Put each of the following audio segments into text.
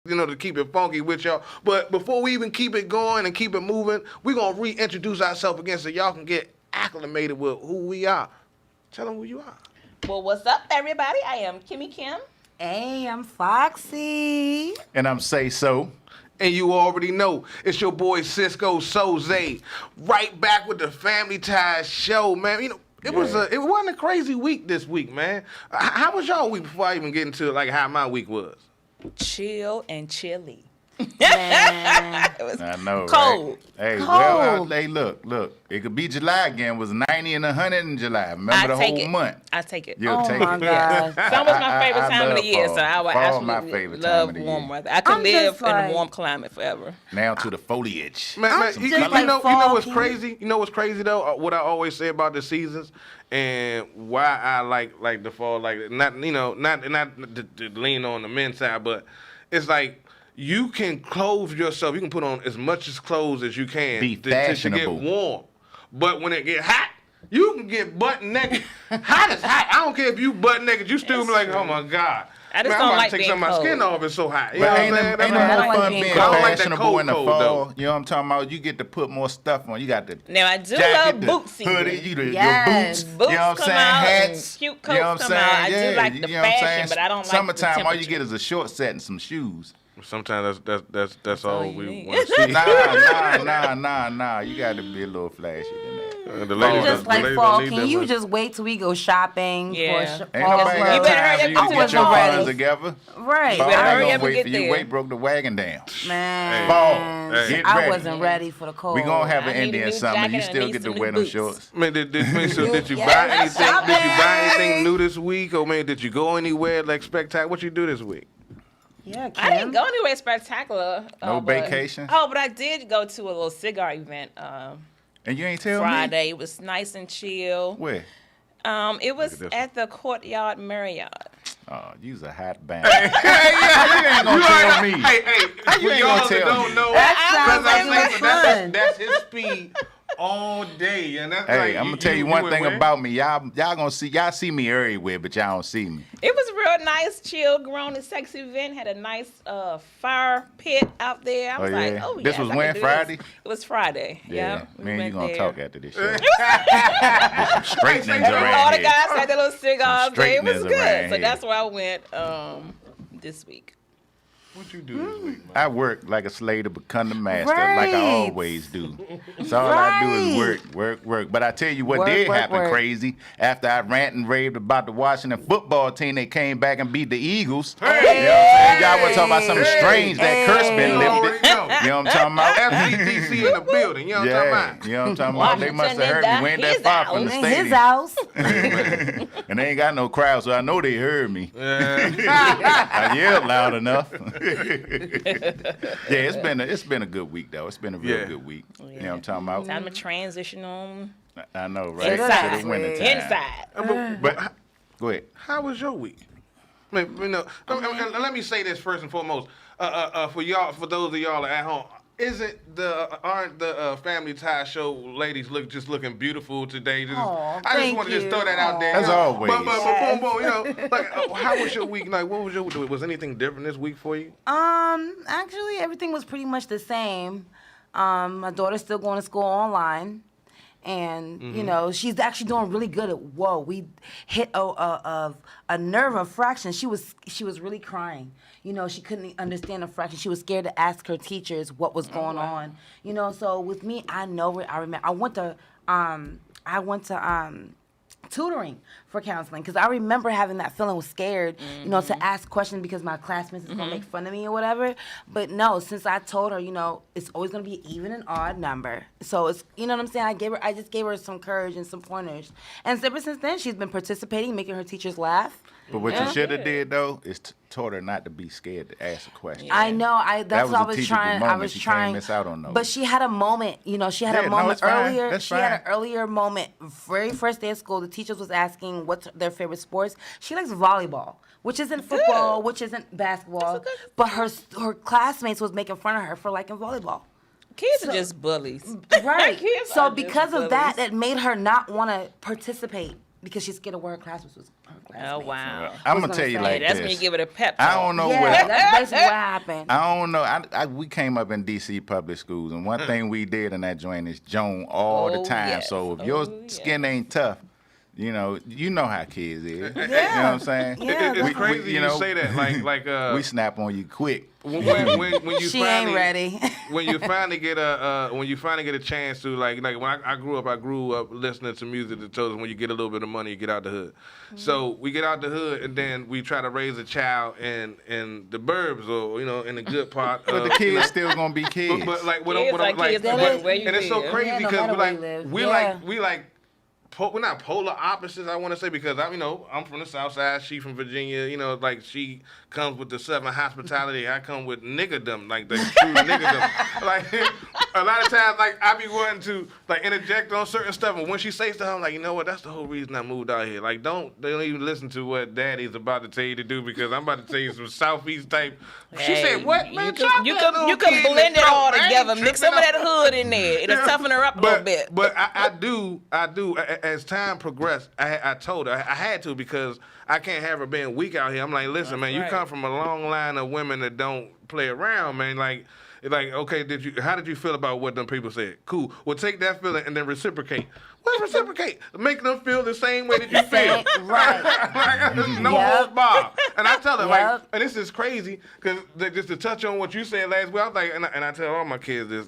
to keep it funky with y'all. But before we even keep it going and keep it moving, we're going to reintroduce ourselves again so y'all can get acclimated with who we are. Tell them who you are. Well, what's up, everybody? I am Kimmy Kim. Hey, I'm Foxy. And I'm Say So. And you already know, it's your boy Cisco Soze. Right back with the Family Ties show, man. It wasn't a crazy week this week, man. How was y'all week before I even get into how my week was? Chill and chilly. Man. It was I know, cold. Right? Hey, Cold. hey, look. It could be July again. It was 90 and 100 in July. Remember the whole month. I take it. You'll take my it. God. Summer's my favorite time of the year, fall. so I would Fall my absolutely favorite love time of the warm year. weather. I could I'm live just in a like- warm climate forever. Now to the foliage. Man, just you like know fall, what's King. crazy? You know what's crazy though? What I always say about the seasons and why I like the fall, not to lean on the men's side, but it's like you can clothe yourself. You can put on as much as clothes as you can Be to fashionable. get warm. But when it get hot, you can get butt naked. Hot is hot. I don't care if you butt naked. You still be like, oh my God. I just Man, don't I'm about like to take being some of my cold. skin off. It's so hot. You But know ain't what I'm no saying? more I don't fun like being being cold. I don't like that fashionable in the cold, fall. though. You know what I'm talking about? You get to put more stuff on. You got the Now, I do jacket, love the boot season. hoodie, Yes. your boots. Boots you know what I'm come saying? out and Hats. cute you know what I'm coats come saying? out. I do Yeah, like the you know what I'm fashion, saying? but I don't like the Summertime, all you temperature. get is a short set and some shoes. Sometimes that's all all you we need. want to see. Nah. You got to be a little flashy than that. The I'm ladies just the like ladies fall. don't need Can that you much. just wait till we go shopping Yeah. for Ain't fall nobody got clothes? You better hurry time up for you to and get get your your funds clothes. together. Right. You better I hurry ain't up gonna and wait get for you. there. Weight broke the wagon down. Man. Fall. Hey. Get I ready. wasn't ready for the cold. We gonna have I an need a Indian new summer. jacket You and I still need get to some wear new them boots. shorts. Man, did you Yes, buy anything? shopping. Did you buy anything new this week, or man, did you go anywhere like spectacular? What you do this week? Yeah, I didn't Kim. go anywhere spectacular. No but- vacations? Oh, but I did go to a little cigar event And you ain't tell me? Friday. It was nice and chill. Where? It was this at the Courtyard Marriott. Oh, you's a hot band. You ain't gonna tell me. Hey, you for ain't y'all gonna that tell don't me? know, That sounds because like fun. that's his speed all day, and that's Hey, like, I'm gonna tell you one thing went where? about me. Y'all see me everywhere, but y'all don't see me. It was a real nice, chill, grown and sexy event. Had a nice fire pit out there. I was like, yeah? oh, This yes, was I when, can do Friday? this. It was Friday. Yeah. we man, you went gonna there. talk after this show. Hey, Straightenings say- All around the here. guys had their little cigars there. It was straighteners good. around So here. that's where I went this week. What you do this week, man? I work like a slave to become the master, like I Right. always do. So all I do is Right. work. But I tell you what Work, did work, happen work. crazy after I rant and raved about the Washington football team. They came back and beat the Eagles. Hey. You know what I'm saying? Y'all want to talk about something Hey. strange? That curse been You already lifted. know. You know what I'm talking about? FCTC in the building. You know what I'm Yeah, talking about? you know what I'm talking about? They must have heard me. We ain't that far from the In his stadium. house. And they ain't got no crowd, so I know they heard me. Yeah. I yelled loud enough. Yeah, it's been a good week though. It's been a real Yeah. good week. You know what I'm talking about? Time to transition on I know, right? inside. To the winter time. Inside. But Go ahead. how was your week? I mean, let me say this first and foremost. For y'all, for those of y'all at home, aren't the Family Tie show ladies looking beautiful today? Aw, I just thank want to just you. throw that out there. As you know? always. But boom, how was your week? Like, what was your? Was anything different this week for you? Actually, everything was pretty much the same. My daughter's still going to school online, and you know she's actually doing really good. We hit a nerve of fraction. She was really crying. You know, she couldn't understand a fraction. She was scared to ask her teachers what was going on. You know, so with me, I remember I went to tutoring for counseling because I remember having that feeling, was scared, you know, to ask questions because my classmates is gonna make fun of me or whatever. But no, since I told her, you know, it's always gonna be an even and odd number. So it's, you know what I'm saying? I just gave her some courage and some pointers, and ever since then she's been participating, making her teachers laugh. But what Yeah. you should have did though is taught her not to be scared to ask a question. I know. That's was what I a was teachable trying. I moment. was You can't trying. miss out on those. But she had a moment. You know, she had Yeah, a no, moment it's fine. earlier. That's She had an fine. earlier moment. Very first day of school, the teachers was asking what's their favorite sports. She likes volleyball, which isn't football, which isn't basketball. But her classmates was making fun of her for liking volleyball. Kids are just bullies. Right. Kids So are just because of that, bullies. it made her not want to participate because she's scared of wearing classmates with her classmates. Oh, wow. I'm was gonna tell gonna you say. like That's this. when you give it a pep talk. I don't know Yeah, what. that's basically what happened. I don't know. We came up in D.C. public schools, and one thing we did in that joint is joan all the Oh, time. yes. So if your Oh, skin yes. ain't tough, you know how kids is. You know what Yeah. I'm saying? Yeah, It's crazy you say that. Like we snap on you quick. when you She finally ain't ready. when you finally get a chance to like when I grew up listening to music that told us when you get a little bit of money you get out the hood. So we get out the hood and then we try to raise a child in the burbs or in the good part. But the kids still gonna be kids. But like what Kids I'm like like, kids no but- matter where you and it's so live. crazy Yeah, no because matter we where like you live. we Yeah. like we're not polar opposites, I want to say, because I'm from the South Side. She from Virginia. Like she comes with the Southern hospitality. I come with niggerdom, like the true niggerdom. Like a lot of times, like I be wanting to like interject on certain stuff, and when she says stuff, I'm like, you know what? That's the whole reason I moved out here. Like, they don't even listen to what Daddy's about to tell you to do because I'm about to tell you some Southeast type. She Hey, said, "What, man? You Chop can, you that can, little you can kid in blend the it all throat. I ain't together. Mix some of tripping that hood in there. It'll toughen her up a little bit. But I do. As time progressed, I told her I had to because I can't have her being weak out here. I'm like, listen, man, you right. come from a long line of women that don't play around, man. Like, okay, how did you feel about what them people said? Cool. Well, take that feeling and then reciprocate. What reciprocate? Make them feel the same way that you feel. Right. Like, no Yep. holds barred. And I tell her, like, Yep. and this is crazy because just to touch on what you said last week, I was like, and I tell all my kids this.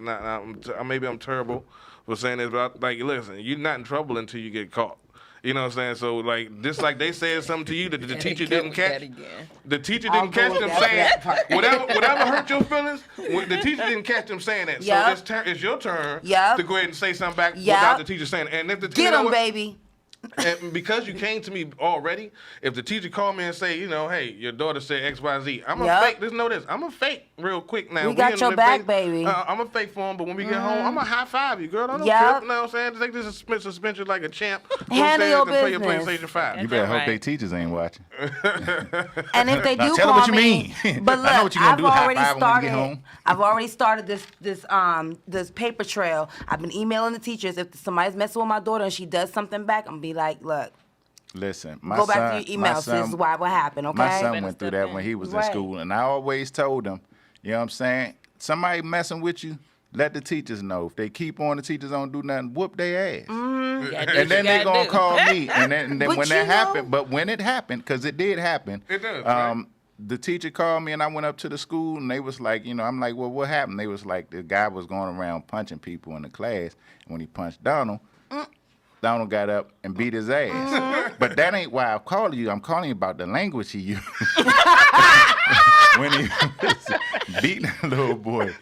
Maybe I'm terrible for saying this, but like, listen, you're not in trouble until you get caught. You know what I'm saying? So like, just like they said something to you that the teacher didn't catch. The teacher I'll didn't go catch with them that saying part. whatever hurt your feelings. The teacher didn't catch them saying that. Yep. So it's your turn Yep. to go ahead and say something back Yep. without the teacher saying it. And if the Get you know him, what? baby. And because you came to me already, if the teacher called me and say, hey, your daughter said X, Y, Z, I'm a Yep. fake. Just know this. I'm a fake real quick now. We got in your the back, fake- baby. I'm a fake for him, but when we get home, I'm going to high five you, girl. Don't Yep. trip. You know what I'm saying? Take this suspension like a champ. Go Handle upstairs your and play your business. PlayStation 5. You better hope right. they teachers ain't watching. And if they Now do tell her call what you me, mean. but look, I know what you're gonna I've do, high already five 'em when you get started. home. I've already started this paper trail. I've been emailing the teachers. If somebody's messing with my daughter and she does something back, I'm gonna be like, look, Listen, my go son, back to your my emails. son, This is what happened. Okay. My son Better went through step that in. when he was in Right. school, and I always told him, you know what I'm saying? Somebody messing with you, let the teachers know. If they keep on, the teachers don't do nothing, whoop their ass. And then they gonna call me, and then But when you that know- happened, but when it happened, because it did happen, It does, right? the teacher called me, and I went up to the school, and they was like, I'm like, well, what happened? They was like, the guy was going around punching people in the class, and when he punched Donald got up and beat his ass. But that ain't why I'm calling you. I'm calling you about the language he used. When he was beating the little boy.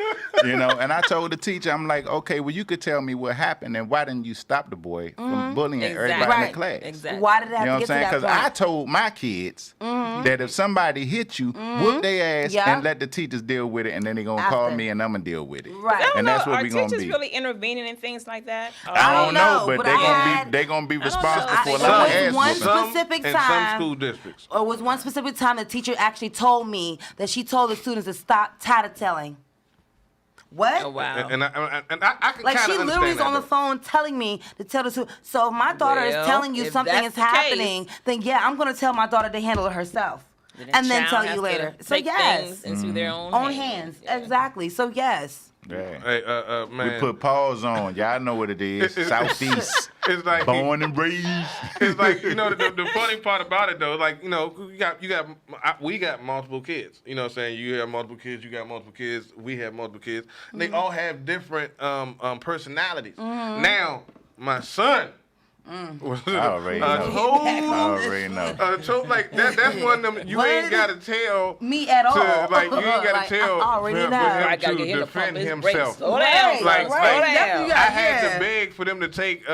And I told the teacher, I'm like, okay, well, you could tell me what happened, and why didn't you stop the boy from bullying everybody in the Right. class? Exactly. Why did it have You know to what get I'm saying? to Because that I point? told my kids that if somebody hit you, whoop their ass Yeah. and let the teachers deal with it, and then they're going to call After. me and I'm going to deal with it. Right. I don't And know, that's what are we going to teachers be. really intervening in things like that? I don't know, but but they're I gonna had- be know. responsible for a There lot of was ass one whooping. Some specific in some time- school districts. Or was one specific time the teacher actually told me that she told the students to stop tattletelling. What? Oh, wow. And I can Like kind she of literally understand is that. on the though. phone telling me to tell the student. So if my daughter is Well, telling you if something that's is the case, happening, then yeah, I'm gonna tell my daughter to handle it herself, and then tell you later. So Take yes, things into their own on hands, Yeah. exactly. So yes. Yeah. Hey, man. We put paws on. Y'all know what it is. Southeast. It's like Born and raised. It's like the funny part about it though, like we got multiple kids. You know what I'm saying? You have multiple kids. You got multiple kids. We have multiple kids. And they all have different personalities. Now my son was I already know. I already know. like that's one of them you What? ain't gotta tell Me at all. like you ain't gotta Like, tell I already for know. I him gotta to get him to defend pump his himself. brakes. Slow Right, down, like, slow like, down. yeah. I had to beg for them to take.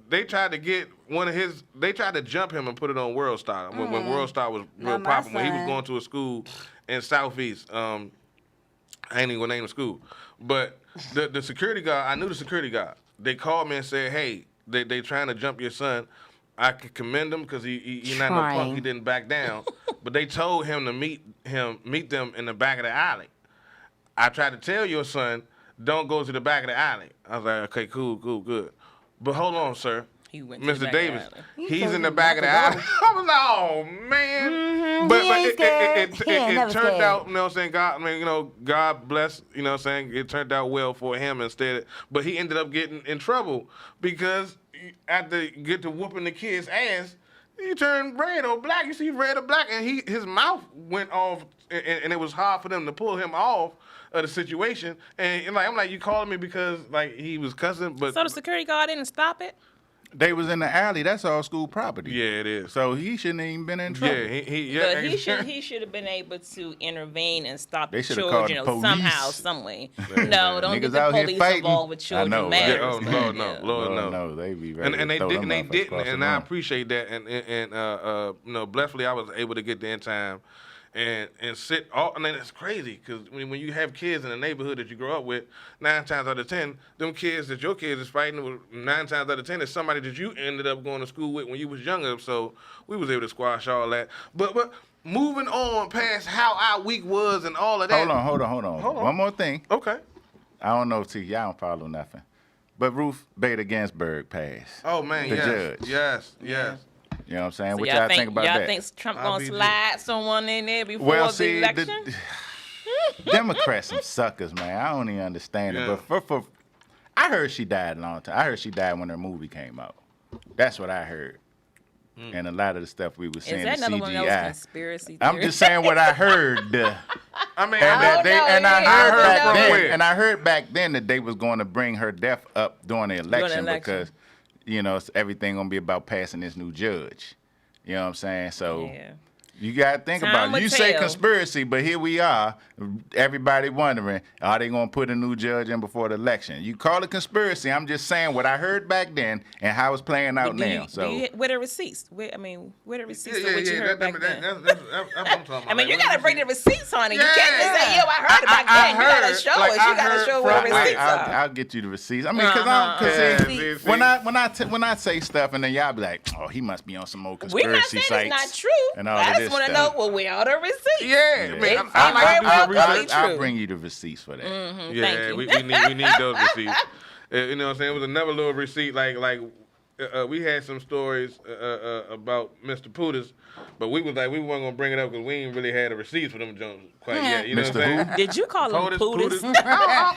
They tried to get one of his. They tried to jump him and put it on World Star when World Star was real Not my popular. When he was son. going to a school in Southeast. I ain't even gonna name the school, but the security guard. I knew the security guard. They called me and said, "Hey, they trying to jump your son." I could commend him because he not no punk. Trying. He didn't back down. But they told him to meet them in the back of the alley. I tried to tell your son, don't go to the back of the alley. I was like, okay, cool, good. But hold on, sir. He went to the Mr. back Davis. alley. He's told in the him back of the not alley. to I was like, oh man. But he ain't scared. He ain't it never turned scared. out, you know what I'm saying, God bless, you know what I'm saying, it turned out well for him instead. But he ended up getting in trouble because after get to whooping the kid's ass, he turned red or black. You see red or black, and his mouth went off, and it was hard for them to pull him off of the situation. And like I'm like, you calling me because like he was cussing, but So the security guard didn't stop it? They was in the alley. That's all school property. yeah, it is. So he shouldn't even been in trouble. Yeah, But he should have been able to intervene and stop They the should have called children the or somehow, police. some way. No, don't get Niggas the out here police fighting. involved with I children know, right? matters. Yeah, oh, Lord, no, Yeah. Lord, no. No, they be ready And they to throw didn't, them they motherfuckers didn't, across and the I room. appreciate that. And blessedly, I was able to get there in time, and sit. And then it's crazy because when you have kids in the neighborhood that you grow up with, 9 times out of 10, them kids that your kids is fighting with 9 times out of 10 is somebody that you ended up going to school with when you was younger. So we was able to squash all that. But moving on past how our week was and all of that. Hold on. Hold on. One more thing. Okay. I don't know if y'all don't follow nothing. But Ruth Bader Ginsburg passed. Oh man, The yes, judge. yes. You know what I'm saying? So What y'all think about y'all that? think Trump I'll gonna be slide someone in there before Well, the see, election? Democrats some suckers, man. I don't even understand Yeah. it. But for I heard she died a long time. I heard she died when her movie came out. That's what I heard. And a lot of the stuff we were seeing Is that in another one of those CGI. conspiracy theories? I'm just saying what I heard. I mean, And I heard back then that they was going to bring her death up during the election because, you know, everything gonna be about passing this new judge. You know what I'm saying? So Yeah. you gotta think Time about it. will You say tell. conspiracy, but here we are. Everybody wondering, are they gonna put a new judge in before the election? You call it conspiracy. I'm just saying what I heard back then and how it's playing out now. Where the receipts? Where the receipts of what you yeah, heard back then? that's what I'm talking about. I mean, you Like, gotta bring the receipts, honey. You Yeah. can't just say, "Yo, I heard it back then." You gotta show us. You gotta show where the receipts are. I'll get you the receipts. I mean, because see. when I say stuff and then y'all be like, oh, he must be on some old We're not conspiracy saying sites. it's not true. And all I of just this want to stuff. know, well, where are the receipts? Yeah, I mean, They very well could be I'll true. bring you the receipts for that. Thank yeah, you. we need those receipts. You know what I'm saying? It was another little receipt like we had some stories about Mr. Pooters, but we was like we weren't gonna bring it up because we ain't really had a receipt for them Jones quite yet. You know what I'm Mr. saying? Who? Did you call them Pooters. pooters?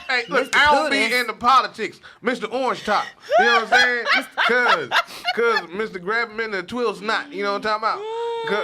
Hey, look, I don't be into politics. Mr. Orange Top. You know what I'm saying? Cause Mr. Grabman and the Twills not. You know what I'm talking about?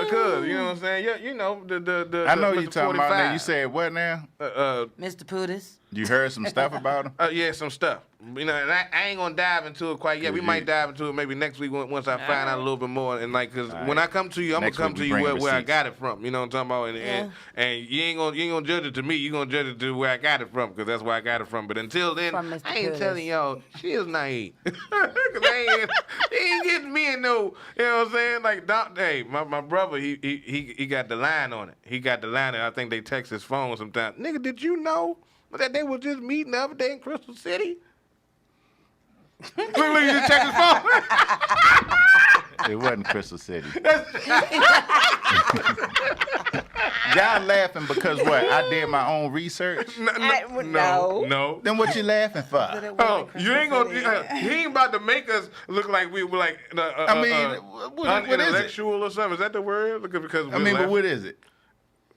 Cause you know what I'm saying? Yeah, you know the I know Mr. you talking about 45. that. You said what now? Mr. Putis. You heard some stuff about him? Yeah, some stuff. You know, and I ain't gonna dive into it quite yet. We might dive into it maybe next week once I find out a little bit more. And like, cause when I come to you, I'm Next gonna come week to we you bring where I receipts. got it from. You know what I'm talking about? And you ain't gonna judge it to me. You gonna judge it to where I got it from, cause that's where I got it from. But until then, From Mr. I ain't Putis. telling y'all she is naive. Cause he ain't getting me in no. You know what I'm saying? Like, hey, my brother, he got the line on it. He got the line, and I think they text his phone sometimes. Nigga, did you know that they was just meeting the other day in Crystal City? look, you just check his phone. It wasn't Crystal City. Y'all laughing because what? I did my own research. No. Then what you laughing for? Oh, you ain't gonna. He ain't about to make us look like we were like. I mean, what is it? unintellectual or something. Is that the word? Because I mean, but what is it?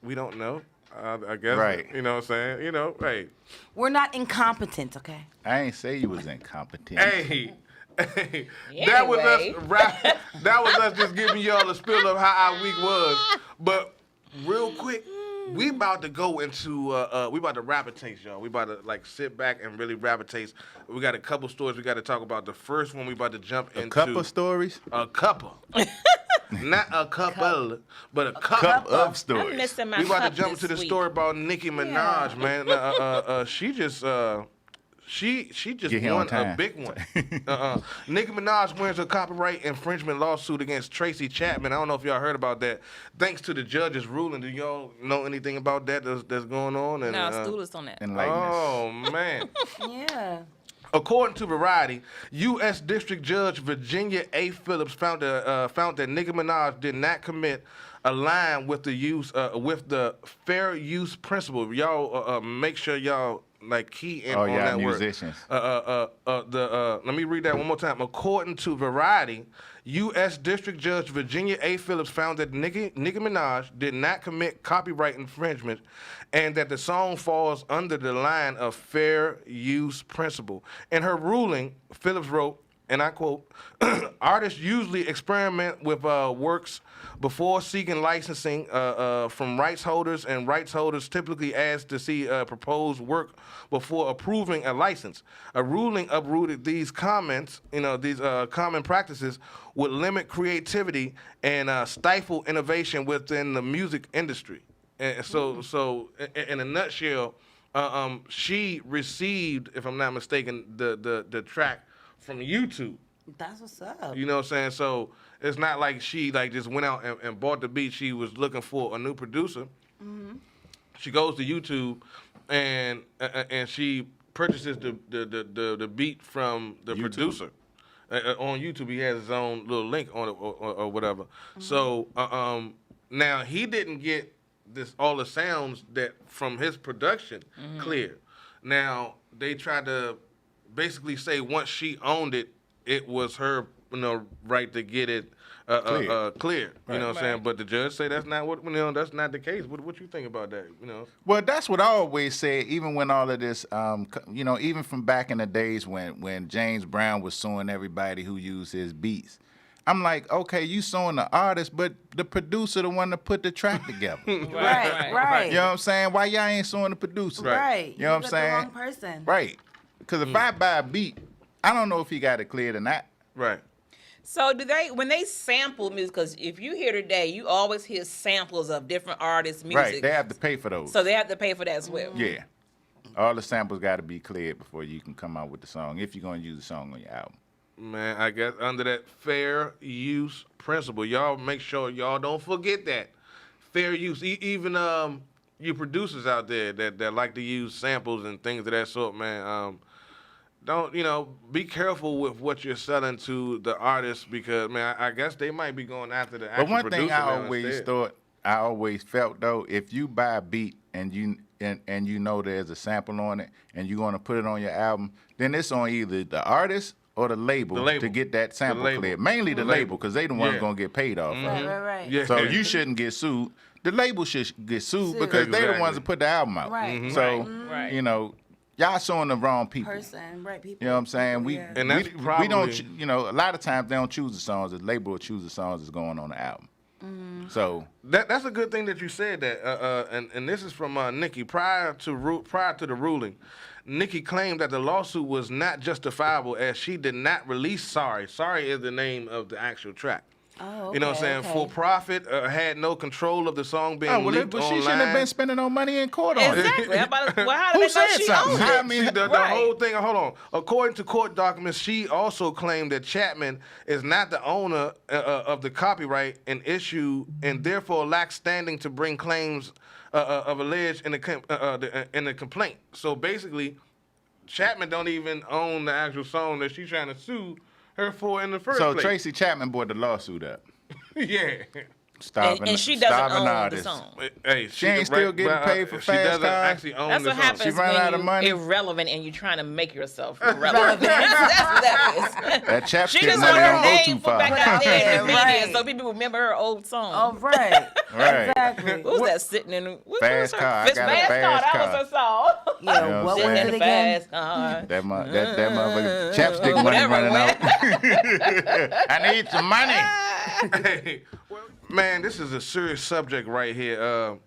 we don't know. I guess. Right. You know what I'm saying? You know, hey. We're not incompetent, okay? I ain't say you was incompetent. Hey, that was Anyway. us. That was us just giving y'all a spill of how our week was. But real quick, we about to go into. We about to rapid taste, y'all. We about to like sit back and really rapid taste. We got a couple stories we got to talk about. The first one we about to jump into. A couple stories? A couple. Not a couple, but a Cup couple. of I'm stories. missing my We about cup to jump this into the week. story about Nicki Minaj, man. She just Get here on won a time. big one. Nicki Minaj wins a copyright infringement lawsuit against Tracy Chapman. I don't know if y'all heard about that. Thanks to the judge's ruling, do y'all know anything about that that's going on? And, No, school us on that. Enlighten us. oh man. Yeah. According to Variety, U.S. District Judge Virginia A. Phillips found that Nicki Minaj did not commit a line with the fair use principle. Y'all make sure y'all like key in Oh, on yeah, that musicians. Let me read that one more time. According to Variety, U.S. District Judge Virginia A. Phillips found that Nicki Minaj did not commit copyright infringement, and that the song falls under the line of fair use principle. In her ruling, Phillips wrote, and I quote, artists usually experiment with works before seeking licensing from rights holders, and rights holders typically ask to see proposed work before approving a license. A ruling uprooted these comments, these common practices would limit creativity and stifle innovation within the music industry. And so in a nutshell, she received, if I'm not mistaken, the track from YouTube. That's what's up. You know what I'm saying? So it's not like she just went out and bought the beat. She was looking for a new producer. Mm-hmm. She goes to YouTube and she purchases the beat from the producer. On YouTube, he has his own little link on it or whatever. Mm-hmm. So now he didn't get all the sounds that from his production clear. Now they tried to basically say once she owned it, it was her right to get it clear. You know what I'm saying? But the judge say that's not that's not the case. What you think about that? Well, that's what I always said, even when all of this, even from back in the days when James Brown was suing everybody who used his beats. I'm like, okay, you suing the artist, but the producer the one that put the track together. Right. You know what I'm saying? Why y'all ain't suing the producer? Right. You know what I'm saying? The wrong person. Right. Because if I buy a beat, I don't know if he got it cleared or not. Right. So when they sample music, because if you hear today, you always hear samples of different artists' music. Right. They have to pay for those. So they have to pay for that as well. Yeah. All the samples got to be cleared before you can come out with the song, if you're going to use the song on your album. Man, I guess under that fair use principle, y'all make sure y'all don't forget that. Fair use. Even you producers out there that like to use samples and things of that sort, man, don't, be careful with what you're selling to the artists because, man, I guess they might be going after the actual producer. But one thing I instead. always felt, though, if you buy a beat and you know there's a sample on it and you're going to put it on your album, then it's on either the artist or the label to get that sample cleared. Mainly the label, because they the ones going to get paid off. Right. Yeah. So you shouldn't get sued. The label should get sued because they the ones that put the album out. Right. So, Right. y'all suing the wrong people. Right, people. You know what I'm saying? And that's we don't, probably- a lot of times they don't choose the songs. The label will choose the songs that's going on the album. So That's a good thing that you said that, and this is from Nicki. Prior to the ruling, Nicki claimed that the lawsuit was not justifiable as she did not release "Sorry." "Sorry" is the name of the actual track. Oh, okay, You know what I'm saying? okay. For profit, had no control of the song being leaked but online. she shouldn't have been spending no money in court on it. Exactly. How how Who did they know said she something? owned I it? mean, The Right. whole thing, hold on. According to court documents, she also claimed that Chapman is not the owner of the copyright and issue and therefore lacks standing to bring claims of alleged in the complaint. So basically, Chapman don't even own the actual song that she's trying to sue her for in the first So place. Tracy Chapman brought the lawsuit up. Yeah. And she doesn't own the artists. song. Hey, She ain't still getting paid for she fast doesn't cars? actually own That's the what song. happens She run when out of you're money? irrelevant and you're trying to make yourself relevant. That's what that is. That She chapstick just money want her don't go name too put far. back out there in the Right. media so people remember her old song. Oh, right. Right. Exactly. What was that sitting in? What Fast was her? car. I Fast got a car. fast That car. was her song. Yeah, You know what what I'm was Sitting it in the again? fast car. That motherfucker chapstick money Whatever, running man. out. I need some money. Hey, well, man, this is a serious subject right here.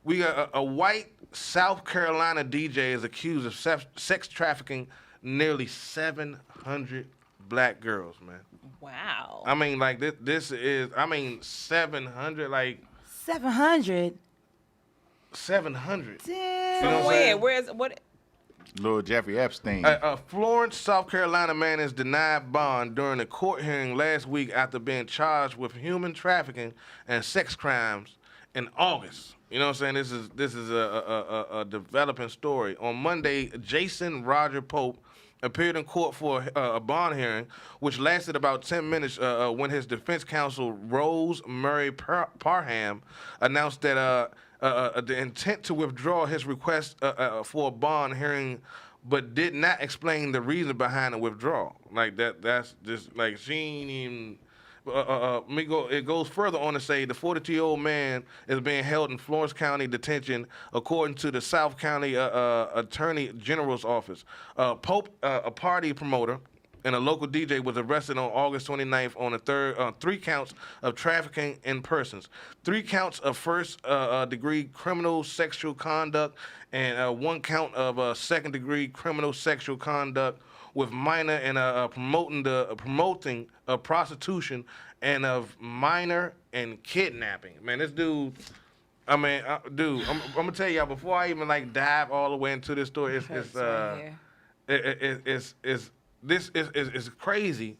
We got a white South Carolina DJ is accused of sex trafficking nearly 700 black girls, man. Wow. I mean, like, this is, 700, like, 700. 700. Damn. You know what I'm Where? saying? Where's what? Lil Jeffrey Epstein. A Florence, South Carolina man is denied bond during a court hearing last week after being charged with human trafficking and sex crimes in August. You know what I'm saying? This is a developing story. On Monday, Jason Roger Pope appeared in court for a bond hearing, which lasted about 10 minutes when his defense counsel, Rose Murray Parham, announced that the intent to withdraw his request for a bond hearing, but did not explain the reason behind the withdrawal. Like that's just like she ain't even. It goes further on to say the 42-year-old man is being held in Florence County detention, according to the South County Attorney General's office. Pope, a party promoter and a local DJ, was arrested on August 29th on 3 counts of trafficking in persons, 3 counts of first-degree criminal sexual conduct, and 1 count of second-degree criminal sexual conduct with minor and promoting of prostitution and of minor and kidnapping. Man, this dude. I mean, dude, I'm gonna tell y'all before I even like dive all the way into this story. It's crazy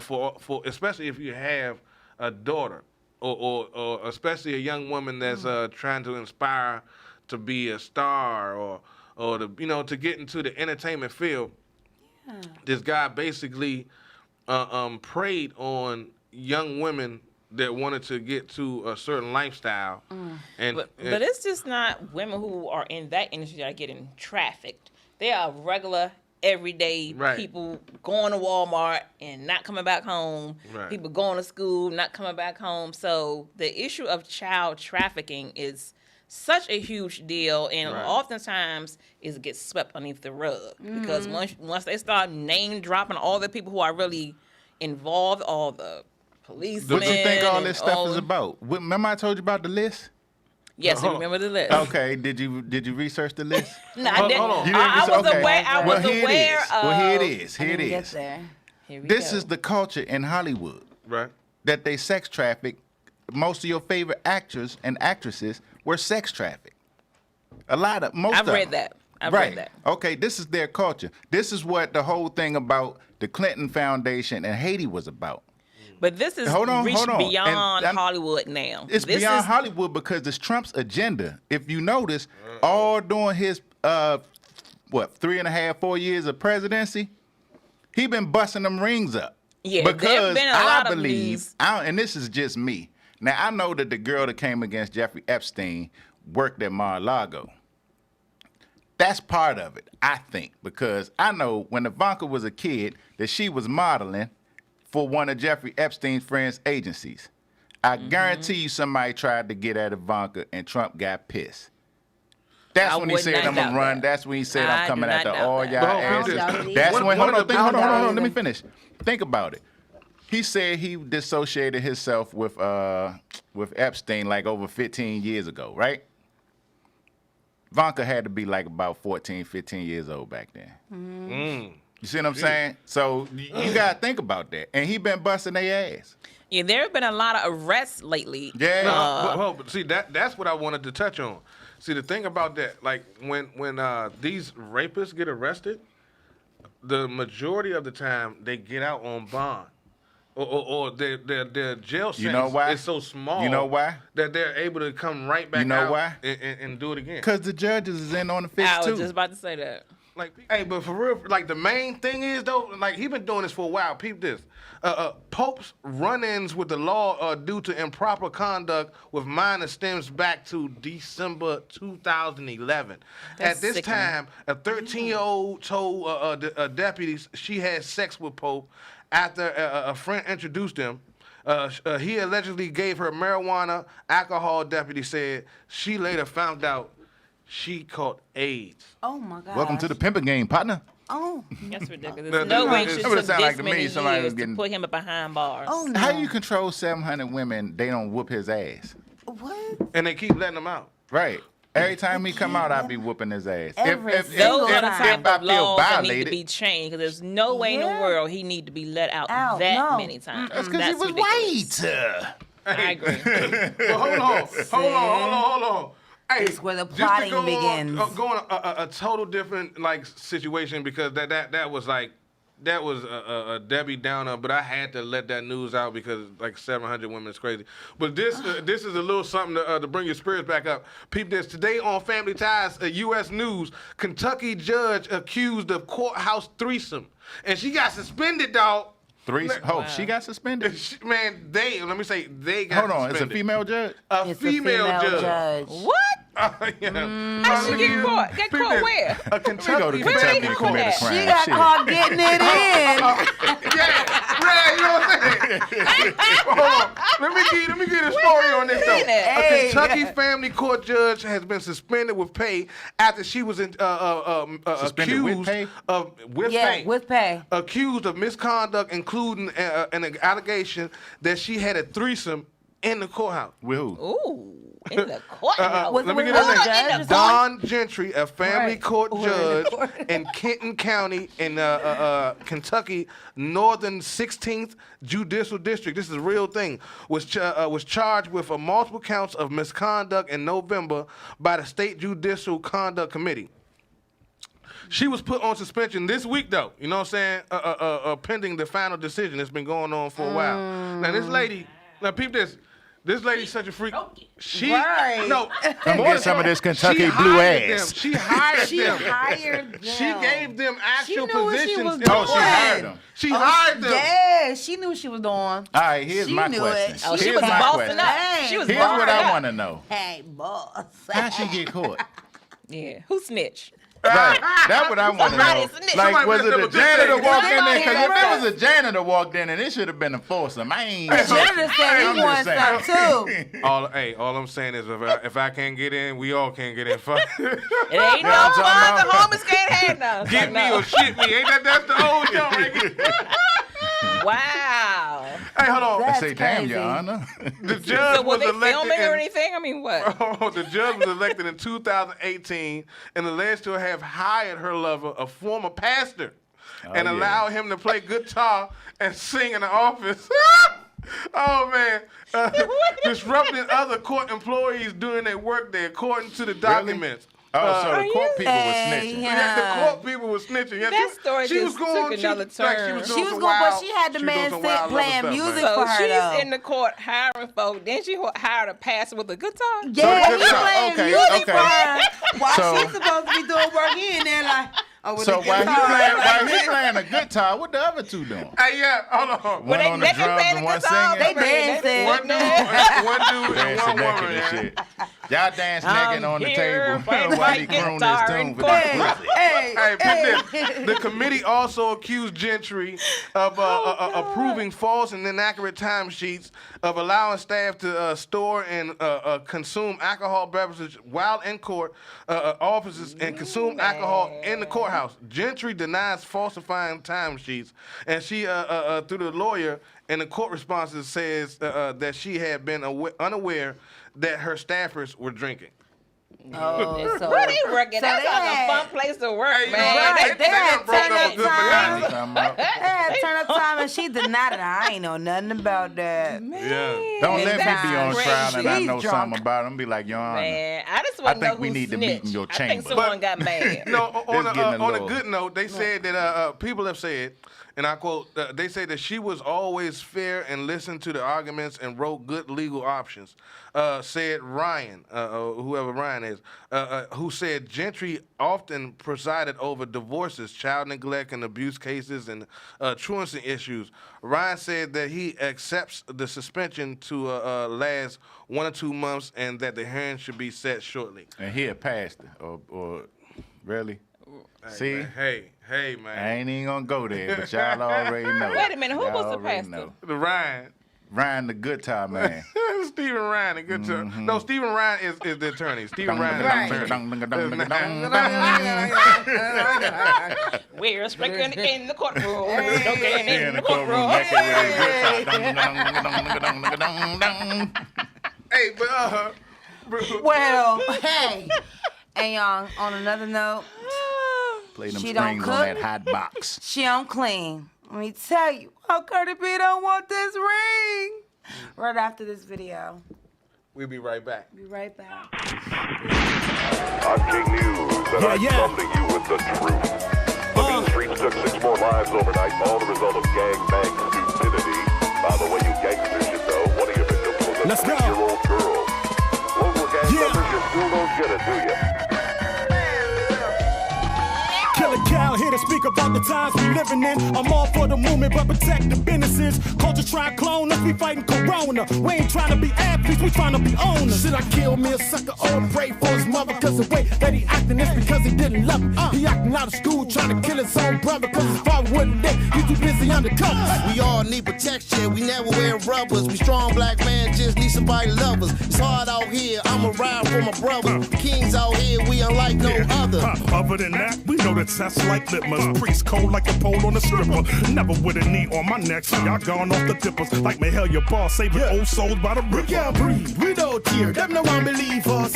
for especially if you have a daughter or especially a young woman that's trying to inspire to be a star or to get into the entertainment field. This guy basically preyed on young women that wanted to get to a certain lifestyle. But it's just not women who are in that industry that are getting trafficked. They are regular, everyday people going to Walmart and not coming back home. Right. People going to school, not coming back home. So the issue of child trafficking is such a huge deal, and oftentimes it gets swept underneath the rug because once they start name dropping all the people who are really involved, all the policemen. What you think all this stuff is about? Remember I told you about the list? Yes, I remember the list. Okay, did you research the list? No, I didn't. Hold on. I was aware. I was aware of. Well, here it is. Here it is. Get there. Here we This go. is the culture in Hollywood. right. That they sex traffic. Most of your favorite actors and actresses were sex trafficked. I've read that. I've read that. Okay, this is their culture. This is what the whole thing about the Clinton Foundation and Haiti was about. But this is reached beyond Hollywood now. It's beyond Hollywood because it's Trump's agenda. If you notice, all during his 3.5, 4 years of presidency, he been busting them rings up. Yeah, because been a lot of these. And this is just me. Now, I know that the girl that came against Jeffrey Epstein worked at Mar-a-Lago. That's part of it, I think, because I know when Ivanka was a kid that she was modeling for one of Jeffrey Epstein's friends' agencies. I guarantee you somebody tried to get at Ivanka and Trump got pissed. That's when he said, I'm going to run. That's when he said, I'm coming after all y'all asses. That's when, hold on, let me finish. Think about it. He said he dissociated himself with Epstein like over 15 years ago, right? Ivanka had to be like about 14, 15 years old back then. You see what I'm saying? So you got to think about that. And he been busting their ass. Yeah, there have been a lot of arrests lately. Yeah. But see, that's what I wanted to touch on. See, the thing about that, like when these rapists get arrested, the majority of the time they get out on bond. Or their jail sentence is so small. You know why? That they're able to come right back out why? And do it again. Because the judges is in on the fix, too. I was just about to say that. Like, hey, but for real, like the main thing is though, like he been doing this for a while. Peep this. Pope's run-ins with the law due to improper conduct with minor stems back to December 2011. That's At this sickening. time, a 13-year-old told deputies she had sex with Pope after a friend introduced them. He allegedly gave her marijuana. Alcohol, deputy said. She later found out she caught AIDS. Oh my God. Welcome to the pimping game, partner. Oh. That's ridiculous. That- No that- way that- should that would took sound this like to me many somebody was years getting- to put him behind bars. Oh no. How you control 700 women, they don't whoop his ass? What? And they keep letting them out. Right. Every time he come out, I be whooping his ass. Every Those are the If type I of feel laws that need to violated, be changed because there's no way in the Yeah. world he need to be let out Out, that no. many times. that's because he was ridiculous. white. I agree. But hold on. Hey, It's where the just to plotting go on- begins. Go on a total different like situation because that was like that was a Debbie Downer, but I had to let that news out because like 700 women is crazy. But this is a little something to bring your spirits back up. Peep this. Today on Family Ties, U.S. News, Kentucky judge accused of courthouse threesome. And she got suspended, dog. 3. She got suspended? Man, they got suspended. Hold on, it's a female judge? It's a female judge. What? Yeah. How she get caught? Get caught where? A Kentucky Kentucky court. commit a crime. She got caught getting it in. Yeah, right, you know what I'm saying? Hold on. Let me get a story on this, though. Hey. A Kentucky family court judge has been suspended with pay after she was Suspended with accused pay? With pay. Accused of misconduct, including an allegation that she had a threesome in the courthouse. With who? Ooh, in the courthouse. Let me get her name. Don Gentry, a family court judge in Kenton County in Kentucky, Northern 16th Judicial District. This is a real thing. Was charged with multiple counts of misconduct in November by the State Judicial Conduct Committee. She was put on suspension this week, though. You know what I'm saying? Pending the final decision. It's been going on for a while. Now, this lady, peep this. This lady's such a freak. She Right. Come get some of this Kentucky blue ass. She hired them. Hired them. She gave them actual knew what she positions. was in doing. the She hired them. She hired them. Yeah, she knew what she was doing. All right, here's She my knew question. it. Oh, she Here's was my bossing question. up. Dang. She was Here's bossing what I up. want to know. Hey, boss. How'd she get caught? Yeah, who snitched? Right. That's what I want to Somebody know. snitched. Like, Somebody was it messed a up a janitor big walked in there? thing. Because if there was a janitor walked in, and it should have been a foursome. I ain't. Janitor said I'm he just wants saying. some too. All I'm saying is if I can't get in, we all can't get in. Fuck. It ain't Yeah, no I'm talking fun. The about- homies can't have none. Get me or shit me. Ain't that's the old joke right there? Wow. Hey, hold on. I That's say, damn, crazy. Your Honor. The judge So were was they elected filming or in, anything? I mean, what? the judge was elected in 2018 and alleged to have hired her lover, a former pastor, and yeah. allowed him to play guitar and sing in the office. Oh, man. Disrupting other court employees doing their work there, according to the documents. Oh, so the court people was Hey, snitching. yeah. The court people were snitching. Yeah, That story just took another turn. She was going, but she had the man sit playing music So for her she's though. in the court hiring folk. Then she hired a pastor with a guitar. Yeah, So he's playing okay, music okay. for her. While So- she's supposed to be doing work, he in there like, with So the while guitar. he playing a guitar, what the other two doing? Hey, yeah, hold on. One on the they drums playing and the one guitar. singing. They dancing. One dude and one Dancing naked woman. and Yeah. shit. Y'all dance naked on the here table playing while my he crooned guitar his tune in for court. that pussy. Hey, put this. The committee also accused Gentry of approving false and inaccurate timesheets, of allowing staff to store and consume alcohol beverages while in court offices and consume alcohol in the courthouse. Gentry denies falsifying timesheets, and she, through the lawyer, in the court responses says that she had been unaware that her staffers were drinking. Oh, so Where they working? That's they like a had- fun place to work, Hey, man. right. They had done broke turn up up a good time. Madonna. They had turn up time and she denied it. I ain't know nothing about that. Yeah. Don't let me be on Crazy. trial and I He's know drunk. something about it. I'm be like, Your Honor. Man, I just I want to know think we who need to meet in snitched. your I think chamber. someone got mad. No, on It's getting a a little- good note, they said that people have said, and I quote, they say that she was always fair and listened to the arguments and wrote good legal options. Said Ryan, whoever Ryan is, who said Gentry often presided over divorces, child neglect and abuse cases, and truancy issues. Ryan said that he accepts the suspension to last 1 or 2 months and that the hearing should be set shortly. And he a pastor, or really? See? Hey, I man. ain't even gonna go there, but y'all already know. Wait a minute, who Y'all was the already pastor? know. The Ryan. Ryan the guitar man. Stephen Ryan, the good term. No, Stephen Ryan is the attorney. Stephen Ryan is the attorney. We're speaking in the courtroom. In Speaking in the the courtroom, courtroom. naked with his guitar. Hey, but Well, hey. And y'all, on another note, Play them She don't strings on cook? that hot box. she don't clean. Let me tell you, how Cardi B don't want this ring. Right after this video. we'll be right back. Be right back. I'm King News, and I'm thumbing you with the truth. Looking the streets took 6 more lives overnight, all the result of gangbang stupidity. By the way, you gangsters should know, one of your victims was a 6-year-old girl. Local gang members, you still don't get it, do you? Killer cow here to speak about the times we living in. I'm all for the movement, but protect the businesses. Culture try and clone us, we fighting corona. We ain't trying to be athletes, we trying to be owners. Should I kill me a sucker or pray for his mother? Cause the way that he acting is because he didn't love him. He acting out of school trying to kill his own brother cause his father wasn't there. He's too busy undercover. We all need protection, we never wear rubbers. We strong black man, just need somebody to love us. It's hard out here, I'ma ride for my brother. Kings out here, we unlike no other. Other than that, we know the test like litmus. Priest cold like the pole on a stripper. Never with a knee on my neck, so y'all gone off the dippers. Like my hell, your boss saving old souls by the river. We can't breathe, we don't tear, them no one believe us.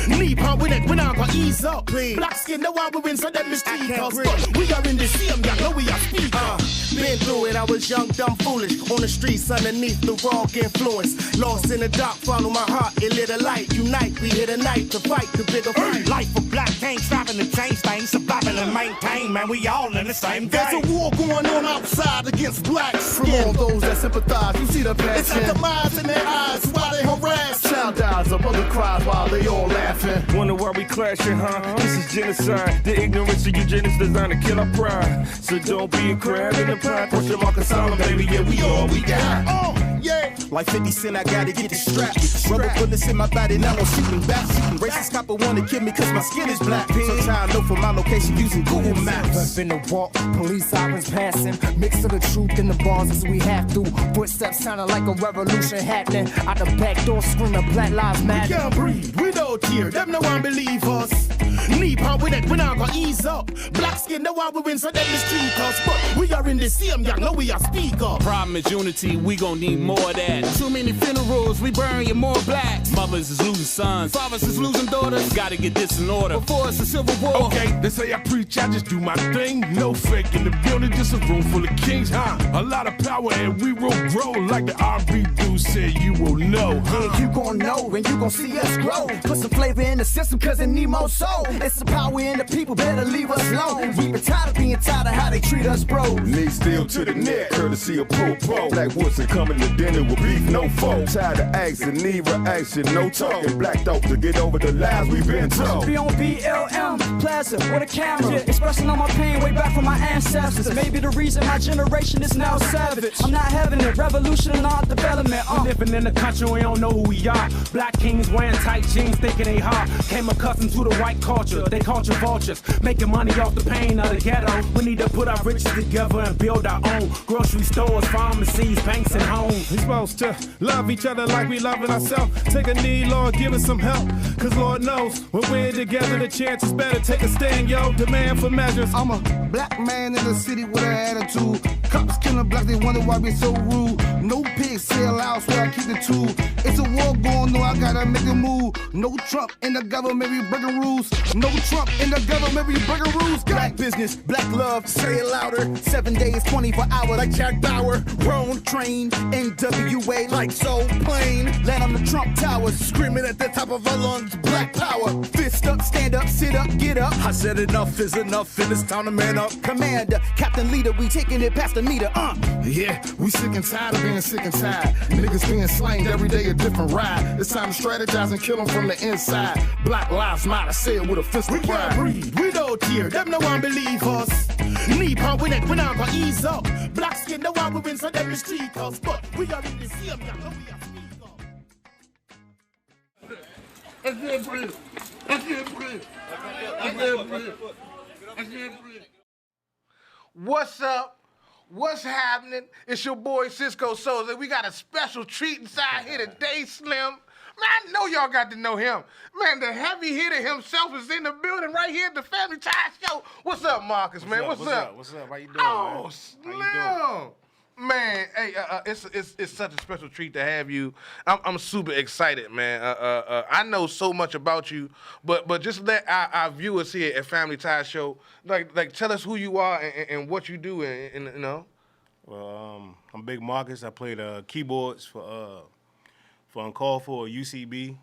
Knee pump with it, we not gonna ease up. Black skin, no one will win, so them mistreat us. But we are in the sea, y'all know we are speakers. Been through it, I was young, dumb, foolish. On the streets underneath the wrong influence. Lost in the dark, follow my heart, it lit a light. Unite, we hit a night to fight the bigger fight. Life for black ain't stopping to change things, surviving and maintain, man, we all in the same game. There's a war going on outside against blacks. From all those that sympathize, you see the passion. It's like the minds in their eyes while they harass. Child dies, a mother cries while they all laughing. Wonder why we clashing, huh? This is genocide. The ignorance of eugenics designed to kill our pride. So don't be a crab in the pie. Push your mark asylum, baby, yeah, we all we got. Yeah. Like 50 Cent, I gotta get this strap. Rubber bullets in my body, now I'm shooting back. Racist copper wanna kill me cause my skin is black. Sometimes I know for my location using Google Maps. In the walk, police sirens passing. Mix of the truth in the bars as we have to. Footsteps sounding like a revolution happening. Out the back door screaming Black Lives Matter. We can't breathe, we don't tear, them no one believe us. Knee pump with it, we not gonna ease up. Black skin, no one will win, so them mistreat us. But we are in the sea, y'all know we are speakers. Problem is unity, we gon' need more of that. Too many funerals, we burying more blacks. Mothers is losing sons, fathers is losing daughters. Gotta get this in order before it's a civil war. Okay, they say I preach, I just do my thing. No fake in the building, just a room full of kings, huh? A lot of power and we will grow like the R&B dude said you will know. Yeah, you gon' know and you gon' see us grow. Put some flavor in the system cause it need more soul. It's the power in the people, better leave us alone. We been tired of being tired of how they treat us bros. Knee steel to the neck, courtesy of Pro. Black Woodson coming to dinner with beef, no foe. Tired of asking, need reaction, no talking. Black dope to get over the lies we've been told. Be on BLM Plaza with a camera, expressing all my pain way back from my ancestors. Maybe the reason my generation is now savage. I'm not having it, revolution not development. I'm living in a country we don't know who we are. Black kings wearing tight jeans, thinking they hot. Came accustomed to the white culture, they culture vultures, making money off the pain of the ghetto. We need to put our riches together and build our own grocery stores, pharmacies, banks, and homes. We're supposed to love each other like we loving ourselves. Take a knee, Lord, give us some help. Cause Lord knows, when we're together, the chance is better. Take a stand, yo, demand for measures. I'm a black man in the city with an attitude. Cops killing blacks, they wonder why we so rude. No pigs sell out, so I keep the tool. It's a war going on, I gotta make a move. No Trump in the government, we breaking rules. No Trump in the government, we breaking rules. Black business, black love, say it louder. 7 days, 24 hours, like Jack Bauer. Grown, trained, NWA, like so plain. Land on the Trump Towers, screaming at the top of our lungs, black power. Fist up, stand up, sit up, get up. I said enough is enough, and it's time to man up. Commander, Captain Leader, we taking it past the meter, Yeah, we sick and tired of being sick and tired. Niggas being slain every day a different ride. It's time to strategize and kill them from the inside. Black Lives Matter, say it with a fist of pride. We can't breathe, we don't tear, them no one believe us. Knee pump with it, we not gonna ease up. Black skin, no one will win, so them mistreat us. But we are in the sea, y'all know we are speakers. I can't breathe. I can't breathe. I can't breathe. I can't breathe. What's up? What's happening? It's your boy Cisco Souza. We got a special treat inside here today, Slim. Man, I know y'all got to know him. Man, the heavy hitter himself is in the building right here at the Family Ties Show. What's up, Marcus, man? What's up? What's up? How you doing, Oh, man? Slim. Man, hey, it's such a special treat to have you. I'm super excited, man. I know so much about you, but just let our viewers here at Family Ties Show, like tell us who you are and what you do, and you know. Well, I'm Big Marcus. I played keyboards for Uncalled For UCB,